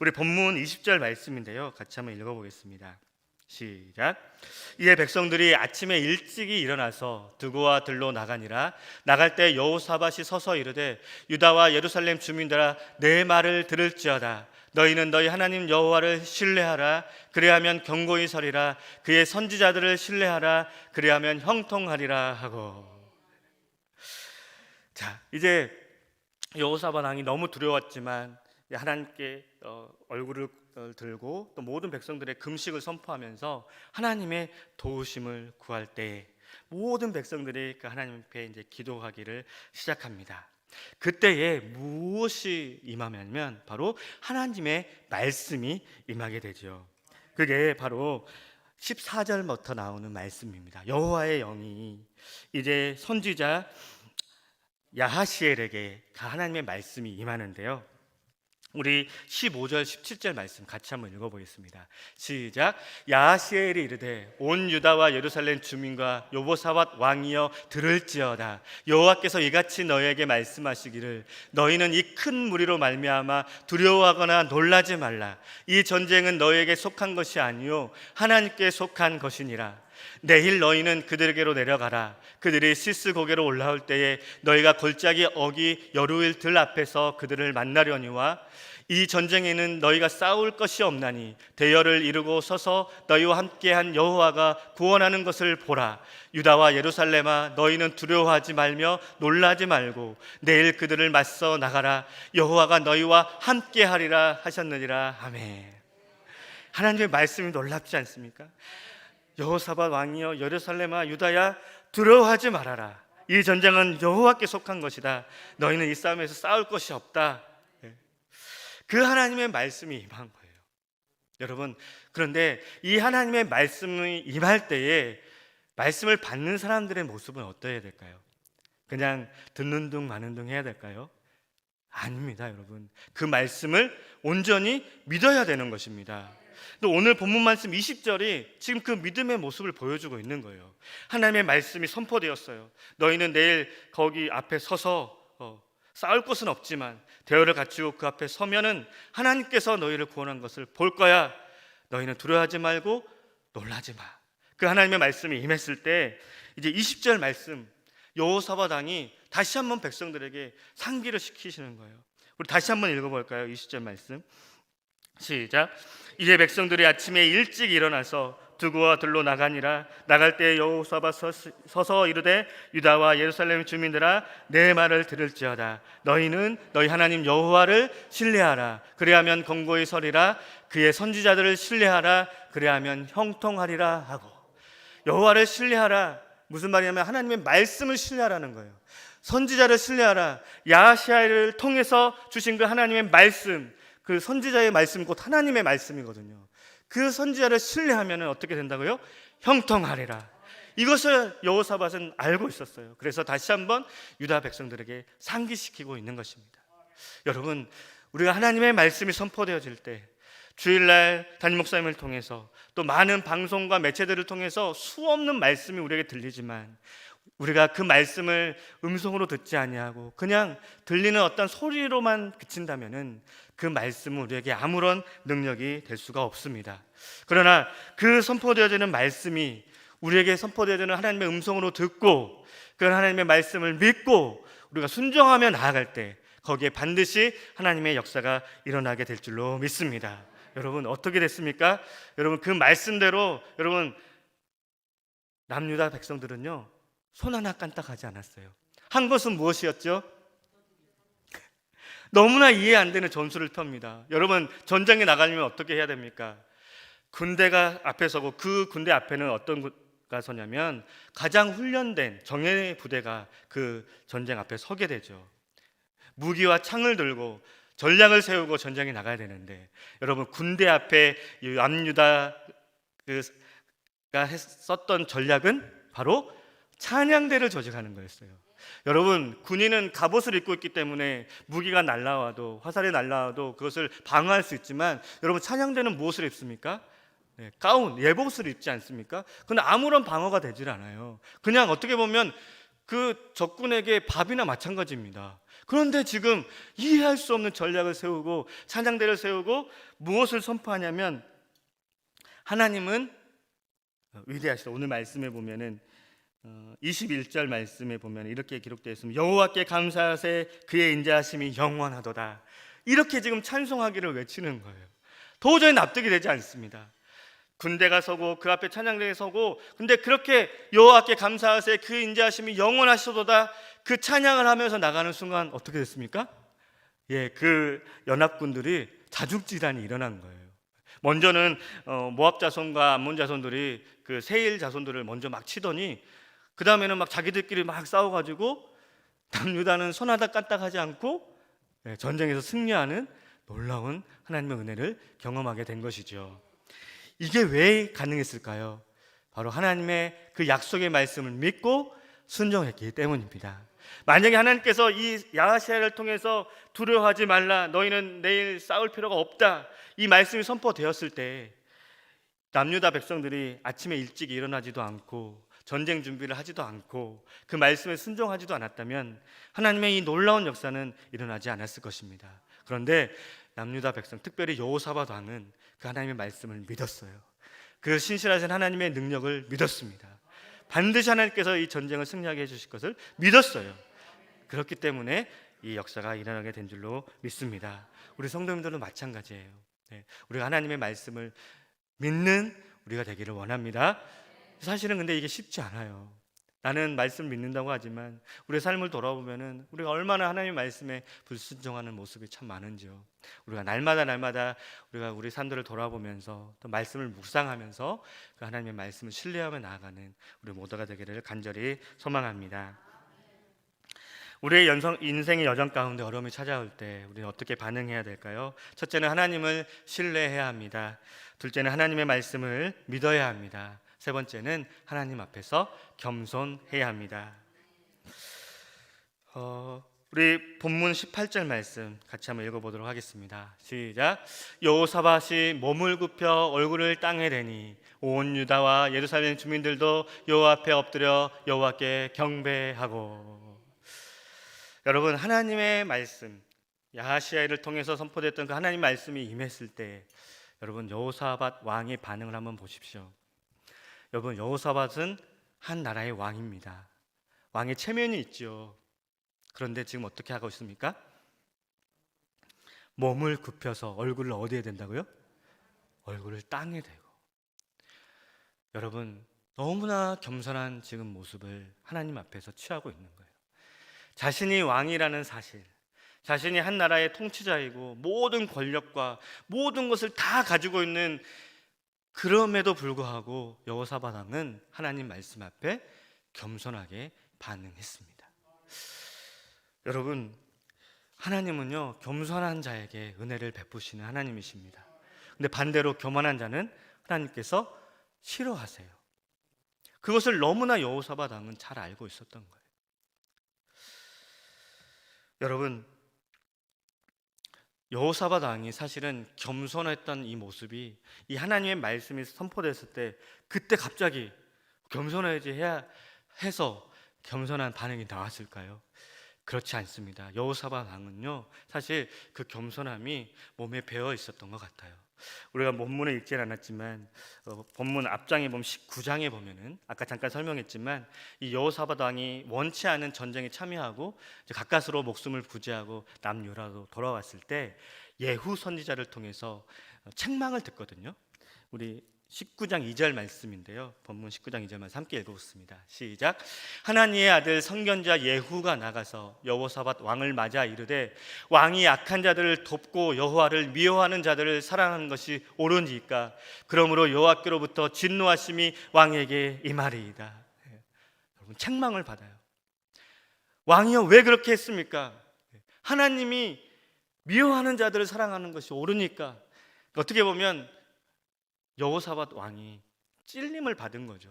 우리 본문 20절 말씀인데요, 같이 한번 읽어보겠습니다. 시작. 이에 백성들이 아침에 일찍이 일어나서 드고와 들로 나가니라. 나갈 때 여호사밧이 서서 이르되 유다와 예루살렘 주민들아, 내 말을 들을지어다. 너희는 너희 하나님 여호와를 신뢰하라. 그리하면 견고히 서리라. 그의 선지자들을 신뢰하라. 그리하면 형통하리라 하고. 자, 이제 여호사밧 왕이 너무 두려웠지만 하나님께 얼굴을 들고 또 모든 백성들의 금식을 선포하면서 하나님의 도우심을 구할 때 모든 백성들이 그 하나님 앞에 이제 기도하기를 시작합니다. 그때에 무엇이 임하냐면 바로 하나님의 말씀이 임하게 되죠. 그게 바로 14절부터 나오는 말씀입니다. 여호와의 영이 이제 선지자 야하시엘에게 하나님의 말씀이 임하는데요. 우리 15절 17절 말씀 같이 한번 읽어보겠습니다. 시작. 야하시엘이 이르되 온 유다와 예루살렘 주민과 여호사밧 왕이여 들을지어다. 여호와께서 이같이 너희에게 말씀하시기를 너희는 이 큰 무리로 말미암아 두려워하거나 놀라지 말라. 이 전쟁은 너희에게 속한 것이 아니요 하나님께 속한 것이니라. 내일 너희는 그들에게로 내려가라. 그들이 시스 고개로 올라올 때에 너희가 골짜기 어기 여루일 들 앞에서 그들을 만나려니와 이 전쟁에는 너희가 싸울 것이 없나니 대열을 이루고 서서 너희와 함께한 여호와가 구원하는 것을 보라. 유다와 예루살렘아 너희는 두려워하지 말며 놀라지 말고 내일 그들을 맞서 나가라. 여호와가 너희와 함께하리라 하셨느니라. 아멘. 하나님의 말씀이 놀랍지 않습니까? 여호사밧 왕이여 예루살렘아 유다야 두려워하지 말아라. 이 전쟁은 여호와께 속한 것이다. 너희는 이 싸움에서 싸울 것이 없다. 그 하나님의 말씀이 임한 거예요. 여러분, 그런데 이 하나님의 말씀이 임할 때에 말씀을 받는 사람들의 모습은 어떠해야 될까요? 그냥 듣는 둥 마는 둥 해야 될까요? 아닙니다, 여러분. 그 말씀을 온전히 믿어야 되는 것입니다. 또 오늘 본문 말씀 20절이 지금 그 믿음의 모습을 보여주고 있는 거예요. 하나님의 말씀이 선포되었어요. 너희는 내일 거기 앞에 서서 싸울 곳은 없지만 대열을 갖추고 그 앞에 서면은 하나님께서 너희를 구원한 것을 볼 거야. 너희는 두려워하지 말고 놀라지 마. 그 하나님의 말씀이 임했을 때 이제 20절 말씀 여호사밧 왕이 다시 한번 백성들에게 상기를 시키시는 거예요. 우리 다시 한번 읽어볼까요? 20절 말씀 시작. 이제 백성들이 아침에 일찍 일어나서 두구와 들로 나가니라. 나갈 때 여호사밧 서서 이르되 유다와 예루살렘 주민들아 내 말을 들을지어다. 너희는 너희 하나님 여호와를 신뢰하라. 그래야면 공고히 서리라. 그의 선지자들을 신뢰하라. 그래야면 형통하리라 하고. 여호와를 신뢰하라. 무슨 말이냐면 하나님의 말씀을 신뢰하라는 거예요. 선지자를 신뢰하라. 야하시엘을 통해서 주신 그 하나님의 말씀, 그 선지자의 말씀 곧 하나님의 말씀이거든요. 그 선지자를 신뢰하면 어떻게 된다고요? 형통하리라. 이것을 여호사밧은 알고 있었어요. 그래서 다시 한번 유다 백성들에게 상기시키고 있는 것입니다. 여러분, 우리가 하나님의 말씀이 선포되어질 때 주일날 담임 목사님을 통해서 또 많은 방송과 매체들을 통해서 수없는 말씀이 우리에게 들리지만 우리가 그 말씀을 음성으로 듣지 아니하고 그냥 들리는 어떤 소리로만 그친다면은 그 말씀은 우리에게 아무런 능력이 될 수가 없습니다. 그러나 그 선포되어지는 말씀이 우리에게 선포되어지는 하나님의 음성으로 듣고 그 하나님의 말씀을 믿고 우리가 순종하며 나아갈 때 거기에 반드시 하나님의 역사가 일어나게 될 줄로 믿습니다. 여러분 어떻게 됐습니까? 여러분 그 말씀대로 여러분 남유다 백성들은요 손 하나 깐딱하지 않았어요. 한 것은 무엇이었죠? 너무나 이해 안 되는 전술을 펴니다. 여러분 전장에 나가려면 어떻게 해야 됩니까? 군대가 앞에 서고 그 군대 앞에는 어떤 가 서냐면 가장 훈련된 정예 부대가 그 전쟁 앞에 서게 되죠. 무기와 창을 들고 전략을 세우고 전장에 나가야 되는데 여러분 군대 앞에 남유다가 썼던 전략은 바로 찬양대를 조직하는 거였어요. 여러분 군인은 갑옷을 입고 있기 때문에 무기가 날라와도 화살이 날라와도 그것을 방어할 수 있지만 여러분 찬양대는 무엇을 입습니까? 가운, 예복을 입지 않습니까? 근데 아무런 방어가 되질 않아요. 그냥 어떻게 보면 그 적군에게 밥이나 마찬가지입니다. 그런데 지금 이해할 수 없는 전략을 세우고 찬양대를 세우고 무엇을 선포하냐면 하나님은 위대하시다. 오늘 말씀에 보면은 21절 말씀에 보면 이렇게 기록되어 있습니다. 여호와께 감사하세 그의 인자하심이 영원하도다. 이렇게 지금 찬송하기를 외치는 거예요. 도저히 납득이 되지 않습니다. 군대가 서고 그 앞에 찬양대가 서고 근데 그렇게 여호와께 감사하세 그 인자하심이 영원하시도다 그 찬양을 하면서 나가는 순간 어떻게 됐습니까? 그 연합군들이 자중질환이 일어난 거예요. 먼저는 모압 자손과 암몬 자손들이 그 세일 자손들을 먼저 막 치더니 그 다음에는 막 자기들끼리 막 싸워가지고 남유다는 손하다 까딱하지 않고 전쟁에서 승리하는 놀라운 하나님의 은혜를 경험하게 된 것이죠. 이게 왜 가능했을까요? 바로 하나님의 그 약속의 말씀을 믿고 순종했기 때문입니다. 만약에 하나님께서 이 야하시야를 통해서 두려워하지 말라, 너희는 내일 싸울 필요가 없다, 이 말씀이 선포되었을 때 남유다 백성들이 아침에 일찍 일어나지도 않고 전쟁 준비를 하지도 않고 그 말씀에 순종하지도 않았다면 하나님의 이 놀라운 역사는 일어나지 않았을 것입니다. 그런데 남유다 백성, 특별히 여호사밧 왕은 그 하나님의 말씀을 믿었어요. 그 신실하신 하나님의 능력을 믿었습니다. 반드시 하나님께서 이 전쟁을 승리하게 해주실 것을 믿었어요. 그렇기 때문에 이 역사가 일어나게 된 줄로 믿습니다. 우리 성도님들은 마찬가지예요. 우리가 하나님의 말씀을 믿는 우리가 되기를 원합니다. 사실은 근데 이게 쉽지 않아요. 나는 말씀 믿는다고 하지만 우리의 삶을 돌아보면은 우리가 얼마나 하나님의 말씀에 불순종하는 모습이 참 많은지요. 우리가 날마다 우리가 우리 삶들을 돌아보면서 또 말씀을 묵상하면서 그 하나님의 말씀을 신뢰하며 나아가는 우리 모두가 되기를 간절히 소망합니다. 우리의 인생의 여정 가운데 어려움이 찾아올 때 우리는 어떻게 반응해야 될까요? 첫째는 하나님을 신뢰해야 합니다. 둘째는 하나님의 말씀을 믿어야 합니다. 세 번째는 하나님 앞에서 겸손해야 합니다. 우리 본문 18절 말씀 같이 한번 읽어보도록 하겠습니다. 시작. 여호사밧이 몸을 굽혀 얼굴을 땅에 대니 온 유다와 예루살렘 주민들도 여호와 앞에 엎드려 여호와께 경배하고. 여러분, 하나님의 말씀, 야하시야를 통해서 선포됐던 그 하나님 말씀이 임했을 때 여러분, 여호사밧 왕의 반응을 한번 보십시오. 여러분, 여호사밧은 한 나라의 왕입니다. 왕의 체면이 있죠. 그런데 지금 어떻게 하고 있습니까? 몸을 굽혀서 얼굴을 어디에 댄다고요? 얼굴을 땅에 대고. 여러분, 너무나 겸손한 지금 모습을 하나님 앞에서 취하고 있는 거예요. 자신이 왕이라는 사실, 자신이 한 나라의 통치자이고 모든 권력과 모든 것을 다 가지고 있는, 그럼에도 불구하고 여호사밧 왕은 하나님 말씀 앞에 겸손하게 반응했습니다. 여러분, 하나님은요 겸손한 자에게 은혜를 베푸시는 하나님이십니다. 근데 반대로 교만한 자는 하나님께서 싫어하세요. 그것을 너무나 여호사밧 왕은 잘 알고 있었던 거예요. 여러분, 여호사밧 왕이 사실은 겸손했던 이 모습이 이 하나님의 말씀이 선포됐을 때 그때 갑자기 겸손해야지 해야 해서 겸손한 반응이 나왔을까요? 그렇지 않습니다. 여호사밧 왕은요 사실 그 겸손함이 몸에 배어 있었던 것 같아요. 우리가 본문을 읽지 않았지만 본문 앞장에 보면 19장에 보면은 아까 잠깐 설명했지만 이 여호사밧 왕이 원치 않은 전쟁에 참여하고 가까스로 목숨을 부지하고 남유다로 돌아왔을 때 예후 선지자를 통해서 책망을 듣거든요. 우리 19장 2절 말씀인데요. 본문 19장 2절 말씀 함께 읽어보겠습니다. 시작. 하나님의 아들 선견자 예후가 나가서 여호사밧 왕을 맞아 이르되 왕이 악한 자들을 돕고 여호와를 미워하는 자들을 사랑하는 것이 옳으니까 그러므로 여호와께로부터 진노하심이 왕에게 임하리이다. 여러분, 책망을 받아요. 왕이요 왜 그렇게 했습니까? 하나님이 미워하는 자들을 사랑하는 것이 옳으니까. 어떻게 보면 여호사밧 왕이 찔림을 받은 거죠.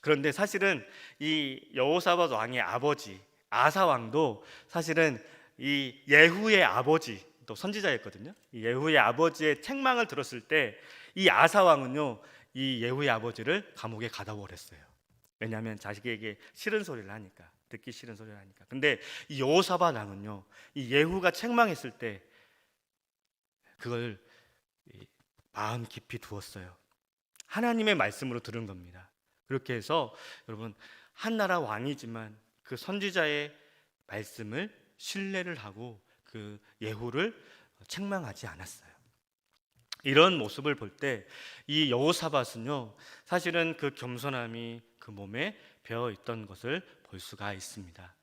그런데 사실은 이 여호사밧 왕의 아버지 아사 왕도 사실은 이 예후의 아버지 또 선지자였거든요. 이 예후의 아버지의 책망을 들었을 때 이 아사 왕은요 이 예후의 아버지를 감옥에 가다 버렸어요. 왜냐하면 자식에게 싫은 소리를 하니까, 듣기 싫은 소리를 하니까. 근데 이 여호사밧 왕은요 이 예후가 책망했을 때 그걸 마음 깊이 두었어요. 하나님의 말씀으로 들은 겁니다. 그렇게 해서 여러분, 한 나라 왕이지만 그 선지자의 말씀을 신뢰를 하고 그 예후를 책망하지 않았어요. 이런 모습을 볼 때 이 여호사밧은요 사실은 그 겸손함이 그 몸에 배어 있던 것을 볼 수가 있습니다.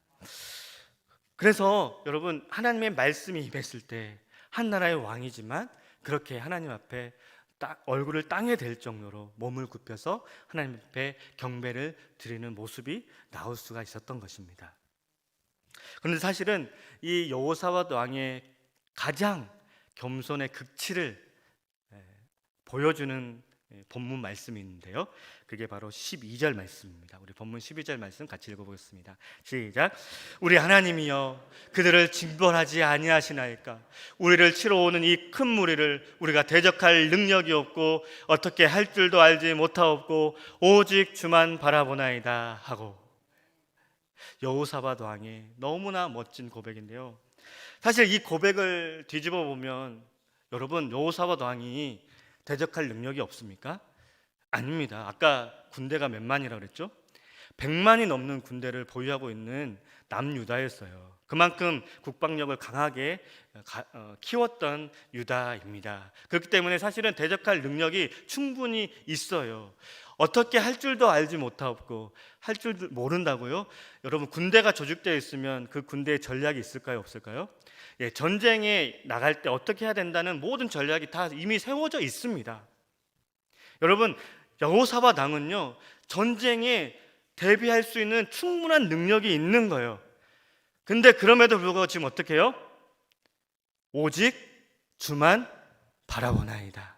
그래서 여러분, 하나님의 말씀이 임했을 때 한 나라의 왕이지만 그렇게 하나님 앞에 얼굴을 땅에 댈 정도로 몸을 굽혀서 하나님 앞에 경배를 드리는 모습이 나올 수가 있었던 것입니다. 그런데 사실은 이 여호사밧 왕의 가장 겸손의 극치를 보여주는 본문 말씀이 있는데요, 그게 바로 12절 말씀입니다. 우리 본문 12절 말씀 같이 읽어보겠습니다. 시작. 우리 하나님이여, 그들을 징벌하지 아니하시나이까? 우리를 치러 오는 이 큰 무리를 우리가 대적할 능력이 없고 어떻게 할 줄도 알지 못하옵고 오직 주만 바라보나이다 하고. 여호사밧 왕의 너무나 멋진 고백인데요, 사실 이 고백을 뒤집어 보면 여러분, 여호사밧 왕이 대적할 능력이 없습니까? 아닙니다. 아까 군대가 몇 만이라고 그랬죠? 100만이 넘는 군대를 보유하고 있는 남유다였어요. 그만큼 국방력을 강하게 키웠던 유다입니다. 그렇기 때문에 사실은 대적할 능력이 충분히 있어요. 어떻게 할 줄도 알지 못하고 할 줄도 모른다고요? 여러분, 군대가 조직되어 있으면 그 군대의 전략이 있을까요, 없을까요? 전쟁에 나갈 때 어떻게 해야 된다는 모든 전략이 다 이미 세워져 있습니다. 여러분, 여호사밧 왕은요, 전쟁에 대비할 수 있는 충분한 능력이 있는 거예요. 근데 그럼에도 불구하고 지금 어떻게 해요? 오직 주만 바라보나이다.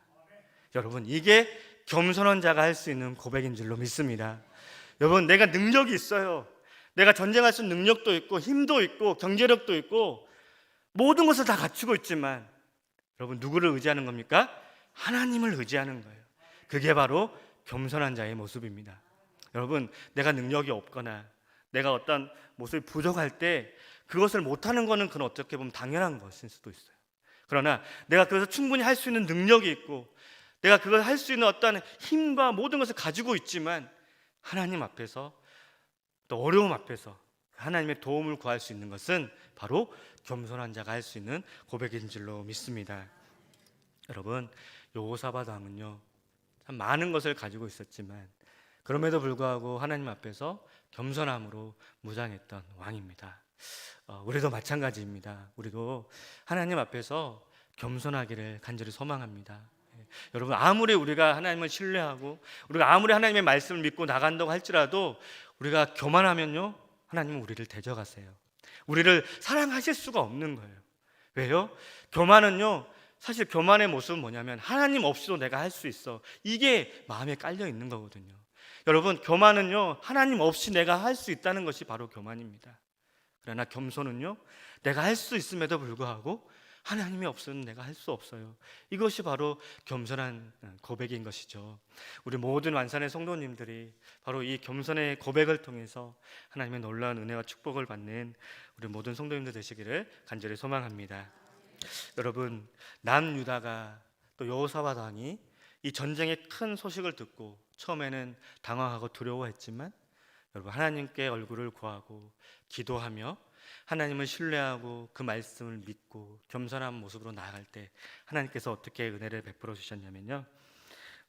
여러분, 이게 겸손한 자가 할 수 있는 고백인 줄로 믿습니다. 여러분, 내가 능력이 있어요. 내가 전쟁할 수 있는 능력도 있고 힘도 있고 경제력도 있고 모든 것을 다 갖추고 있지만 여러분, 누구를 의지하는 겁니까? 하나님을 의지하는 거예요. 그게 바로 겸손한 자의 모습입니다. 여러분, 내가 능력이 없거나 내가 어떤 모습이 부족할 때 그것을 못하는 것은 그건 어떻게 보면 당연한 것일 수도 있어요. 그러나 내가 그것을 충분히 할 수 있는 능력이 있고 내가 그걸 할 수 있는 어떤 힘과 모든 것을 가지고 있지만 하나님 앞에서 또 어려움 앞에서 하나님의 도움을 구할 수 있는 것은 바로 겸손한 자가 할 수 있는 고백인 줄로 믿습니다. 여러분, 여호사밧 왕은요, 참 많은 것을 가지고 있었지만 그럼에도 불구하고 하나님 앞에서 겸손함으로 무장했던 왕입니다. 우리도 마찬가지입니다. 우리도 하나님 앞에서 겸손하기를 간절히 소망합니다. 여러분, 아무리 우리가 하나님을 신뢰하고 우리가 아무리 하나님의 말씀을 믿고 나간다고 할지라도 우리가 교만하면요, 하나님은 우리를 대적하세요. 우리를 사랑하실 수가 없는 거예요. 왜요? 교만은요, 사실 교만의 모습은 뭐냐면 하나님 없이도 내가 할 수 있어, 이게 마음에 깔려 있는 거거든요. 여러분, 교만은요, 하나님 없이 내가 할 수 있다는 것이 바로 교만입니다. 그러나 겸손은요, 내가 할 수 있음에도 불구하고 하나님이 없으면 내가 할 수 없어요. 이것이 바로 겸손한 고백인 것이죠. 우리 모든 완산의 성도님들이 바로 이 겸손의 고백을 통해서 하나님의 놀라운 은혜와 축복을 받는 우리 모든 성도님들 되시기를 간절히 소망합니다. 여러분, 남유다가 또 여호사밧 왕이 이 전쟁의 큰 소식을 듣고 처음에는 당황하고 두려워했지만 여러분, 하나님께 얼굴을 구하고 기도하며 하나님을 신뢰하고 그 말씀을 믿고 겸손한 모습으로 나아갈 때 하나님께서 어떻게 은혜를 베풀어 주셨냐면요,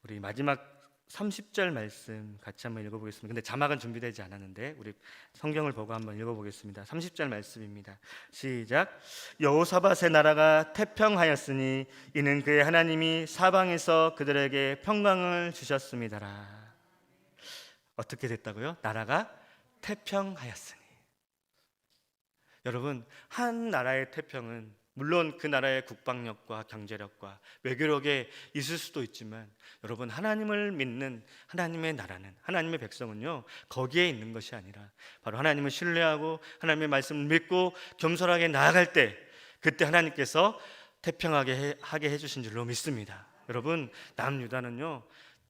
우리 마지막 30절 말씀 같이 한번 읽어보겠습니다. 근데 자막은 준비되지 않았는데 우리 성경을 보고 한번 읽어보겠습니다. 30절 말씀입니다. 시작. 여호사밧의 나라가 태평하였으니 이는 그의 하나님이 사방에서 그들에게 평강을 주셨음이더라. 어떻게 됐다고요? 나라가 태평하였으니. 여러분, 한 나라의 태평은 물론 그 나라의 국방력과 경제력과 외교력에 있을 수도 있지만 여러분, 하나님을 믿는 하나님의 나라는, 하나님의 백성은요, 거기에 있는 것이 아니라 바로 하나님을 신뢰하고 하나님의 말씀을 믿고 겸손하게 나아갈 때 그때 하나님께서 태평하게 하게 해주신 줄로 믿습니다. 여러분, 남유다는요,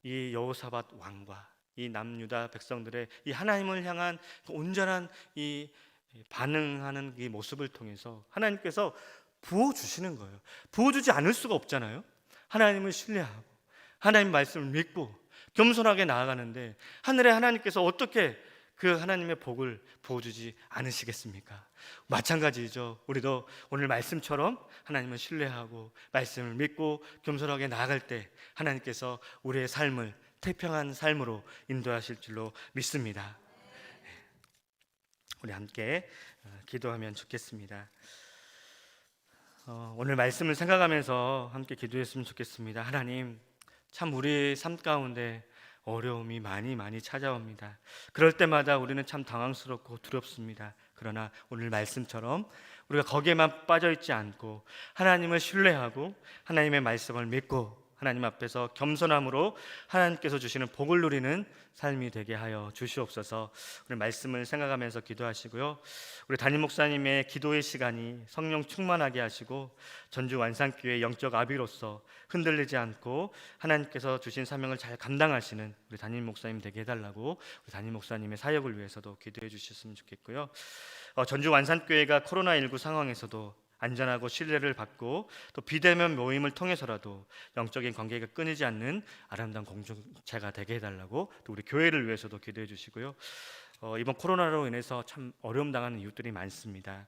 이 여호사밧 왕과 이 남유다 백성들의 이 하나님을 향한 그 온전한 이 반응하는 이 모습을 통해서 하나님께서 부어주시는 거예요. 부어주지 않을 수가 없잖아요. 하나님을 신뢰하고 하나님 말씀을 믿고 겸손하게 나아가는데 하늘의 하나님께서 어떻게 그 하나님의 복을 부어주지 않으시겠습니까? 마찬가지죠. 우리도 오늘 말씀처럼 하나님을 신뢰하고 말씀을 믿고 겸손하게 나아갈 때 하나님께서 우리의 삶을 태평한 삶으로 인도하실 줄로 믿습니다. 우리 함께 기도하면 좋겠습니다. 오늘 말씀을 생각하면서 함께 기도했으면 좋겠습니다. 하나님, 참 우리 삶 가운데 어려움이 많이 찾아옵니다. 그럴 때마다 우리는 참 당황스럽고 두렵습니다. 그러나 오늘 말씀처럼 우리가 거기에만 빠져있지 않고 하나님을 신뢰하고 하나님의 말씀을 믿고 하나님 앞에서 겸손함으로 하나님께서 주시는 복을 누리는 삶이 되게 하여 주시옵소서. 우리 말씀을 생각하면서 기도하시고요. 우리 담임 목사님의 기도의 시간이 성령 충만하게 하시고 전주 완산교회 영적 아비로서 흔들리지 않고 하나님께서 주신 사명을 잘 감당하시는 우리 담임 목사님 되게 해달라고 우리 담임 목사님의 사역을 위해서도 기도해 주셨으면 좋겠고요. 전주 완산교회가 코로나19 상황에서도 안전하고 신뢰를 받고 또 비대면 모임을 통해서라도 영적인 관계가 끊이지 않는 아름다운 공동체가 되게 해달라고 또 우리 교회를 위해서도 기도해 주시고요. 이번 코로나로 인해서 참 어려움 당하는 이웃들이 많습니다.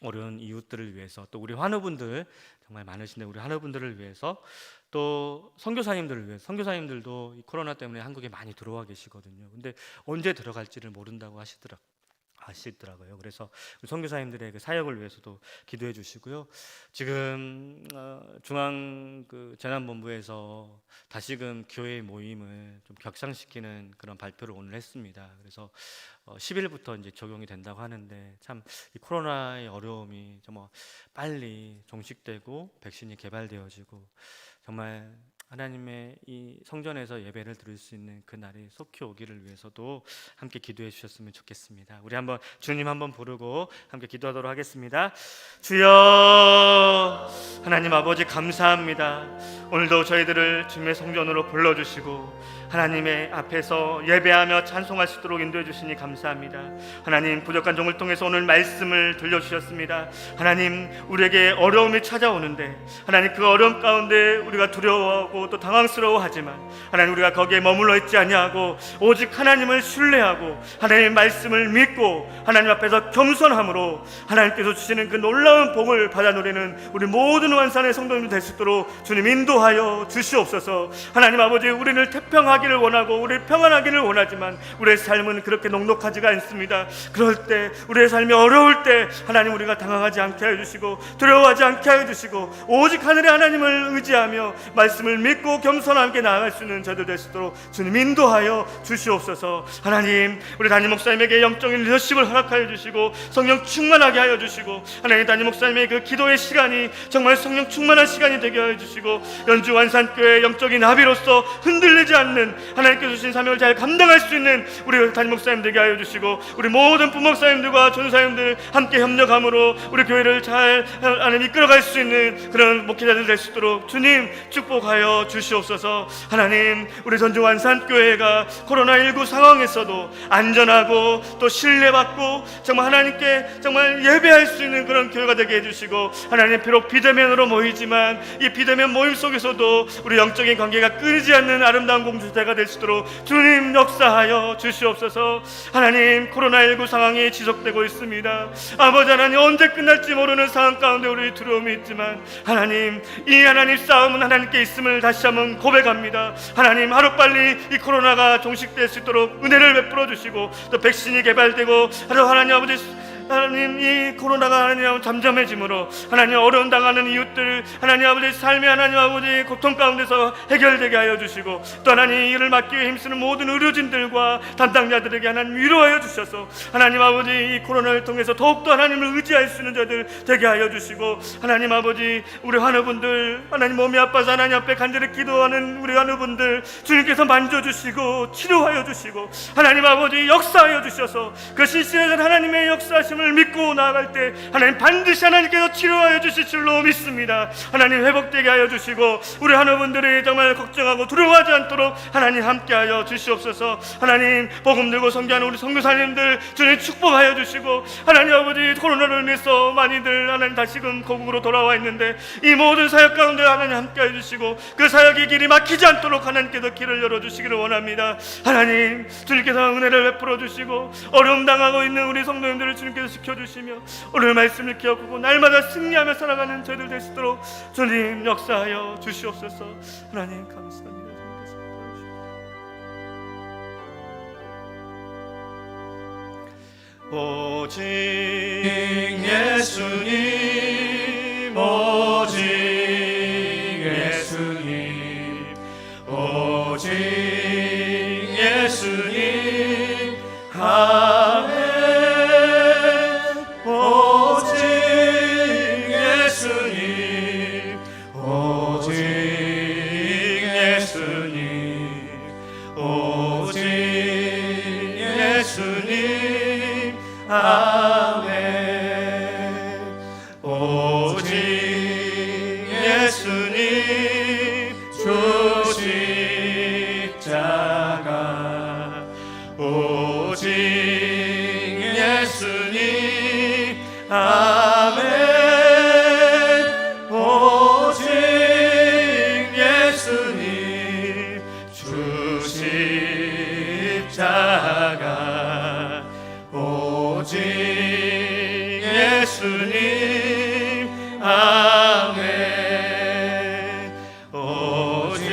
어려운 이웃들을 위해서 또 우리 환우분들 정말 많으신데 우리 환우분들을 위해서 또 선교사님들을 위해서 선교사님들도 이 코로나 때문에 한국에 많이 들어와 계시거든요. 근데 언제 들어갈지를 모른다고 하시더라고요. 그래서 선교사님들의 그 사역을 위해서도 기도해 주시고요. 지금 중앙 재난본부에서 다시금 교회 모임을 좀 격상시키는 그런 발표를 오늘 했습니다. 그래서 10일부터 이제 적용이 된다고 하는데 참 이 코로나의 어려움이 정말 빨리 종식되고 백신이 개발되어지고 정말 하나님의 이 성전에서 예배를 드릴 수 있는 그 날이 속히 오기를 위해서도 함께 기도해 주셨으면 좋겠습니다. 우리 한번 주님 한번 부르고 함께 기도하도록 하겠습니다. 주여, 하나님 아버지 감사합니다. 오늘도 저희들을 주님의 성전으로 불러주시고 하나님의 앞에서 예배하며 찬송할 수 있도록 인도해 주시니 감사합니다. 하나님, 부족한 종을 통해서 오늘 말씀을 들려주셨습니다. 하나님, 우리에게 어려움이 찾아오는데 하나님 그 어려움 가운데 우리가 두려워하고 또 당황스러워하지만 하나님 우리가 거기에 머물러 있지 아니하고 오직 하나님을 신뢰하고 하나님의 말씀을 믿고 하나님 앞에서 겸손함으로 하나님께서 주시는 그 놀라운 복을 받아 누리는 우리 모든 완산의 성도님들 될 수 있도록 주님 인도하여 주시옵소서. 하나님 아버지, 우리를 태평하기를 원하고 우리 평안하기를 원하지만 우리의 삶은 그렇게 녹록하지가 않습니다. 그럴 때 우리의 삶이 어려울 때 하나님 우리가 당황하지 않게 하여 주시고 두려워하지 않게 하여 주시고 오직 하늘의 하나님을 의지하며 말씀을 믿고 겸손함께 나아갈 수 있는 저들 될 수 있도록 주님 인도하여 주시옵소서. 하나님, 우리 담임 목사님에게 영적인 리더십을 허락하여 주시고 성령 충만하게 하여 주시고 하나님 담임 목사님의 그 기도의 시간이 정말 성령 충만한 시간이 되게 하여 주시고 연주 완산교회 영적인 아비로서 흔들리지 않는 하나님께서 주신 사명을 잘 감당할 수 있는 우리 담임 목사님 되게 하여 주시고 우리 모든 부목사님들과 전사님들 함께 협력함으로 우리 교회를 잘 이끌어갈 수 있는 그런 목회자들 될 수 있도록 주님 축복하여 주시옵소서. 하나님, 우리 전주 완산교회가 코로나19 상황에서도 안전하고 또 신뢰받고 정말 하나님께 정말 예배할 수 있는 그런 교회가 되게 해주시고 하나님, 비록 비대면으로 모이지만 이 비대면 모임 속에서도 우리 영적인 관계가 끊이지 않는 아름다운 공동체가 될 수 있도록 주님 역사하여 주시옵소서. 하나님, 코로나19 상황이 지속되고 있습니다. 아버지 하나님, 언제 끝날지 모르는 상황 가운데 우리 두려움이 있지만 하나님, 이 하나님 싸움은 하나님께 있음을 다시 한번 고백합니다. 하나님, 하루빨리 이 코로나가 종식될 수 있도록 은혜를 베풀어 주시고 또 백신이 개발되고 하나님 아버지 하나님, 이 코로나가 하나님 잠잠해짐으로 하나님 어려움 당하는 이웃들 하나님 아버지 삶의 하나님 아버지 고통 가운데서 해결되게 하여 주시고 또 하나님 이를 막기 위해 힘쓰는 모든 의료진들과 담당자들에게 하나님 위로하여 주셔서 하나님 아버지 이 코로나를 통해서 더욱더 하나님을 의지할 수 있는 자들 되게 하여 주시고 하나님 아버지 우리 환우분들 하나님 몸이 아파서 하나님 앞에 간절히 기도하는 우리 환우분들 주님께서 만져주시고 치료하여 주시고 하나님 아버지 역사하여 주셔서 그 실시간 하나님의 역사하심 을 믿고 나아갈 때 하나님 반드시 하나님께서 치료하여 주실 줄로 믿습니다. 하나님 회복되게 하여 주시고 우리 하나분들이 정말 걱정하고 두려워하지 않도록 하나님 함께하여 주시옵소서. 하나님, 복음 들고 선교하는 우리 선교사님들 주님 축복하여 주시고 하나님 아버지 코로나로 인해서 많이들 하나님 다시금 고국으로 돌아와 있는데 이 모든 사역 가운데 하나님 함께하여 주시고 그 사역의 길이 막히지 않도록 하나님께서 길을 열어주시기를 원합니다. 하나님, 주님께서 은혜를 베풀어 주시고 어려움 당하고 있는 우리 성도님들을 주님께서 지켜주시며 오늘 말씀을 기억하고 날마다 승리하며 살아가는 저희들 될 수 있도록 주님 역사하여 주시옵소서. 하나님 감사합니다. 오직 예수님 오직 예수님 오직 예수님 아멘 오직 예수님 오직 예수님 오직 예수님 아멘 오직 예수님 주 십자가 오직 예수님 아멘 오직 예수님 주 십자가 오직 예수님 아멘 오직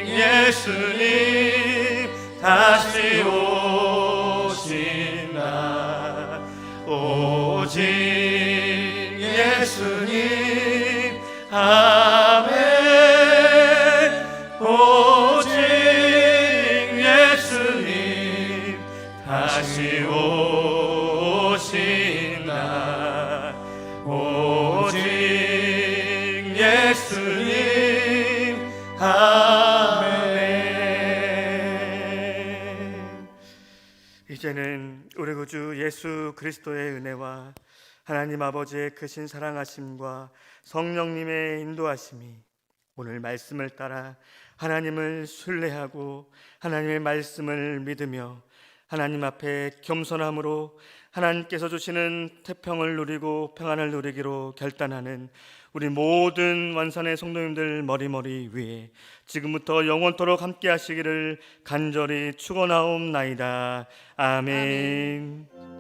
예수님 다시 오신다 오직 예수님 아멘 오직 예수님 다시 오신다 오직 예수님 아멘 이제는 우리 구주 예수 그리스도의 은혜와 하나님 아버지의 크신 사랑하심과 성령님의 인도하심이 오늘 말씀을 따라 하나님을 신뢰하고 하나님의 말씀을 믿으며 하나님 앞에 겸손함으로 하나님께서 주시는 태평을 누리고 평안을 누리기로 결단하는 우리 모든 완산의 성도님들 머리머리 위에 지금부터 영원토록 함께 하시기를 간절히 축원하옵나이다. 아멘.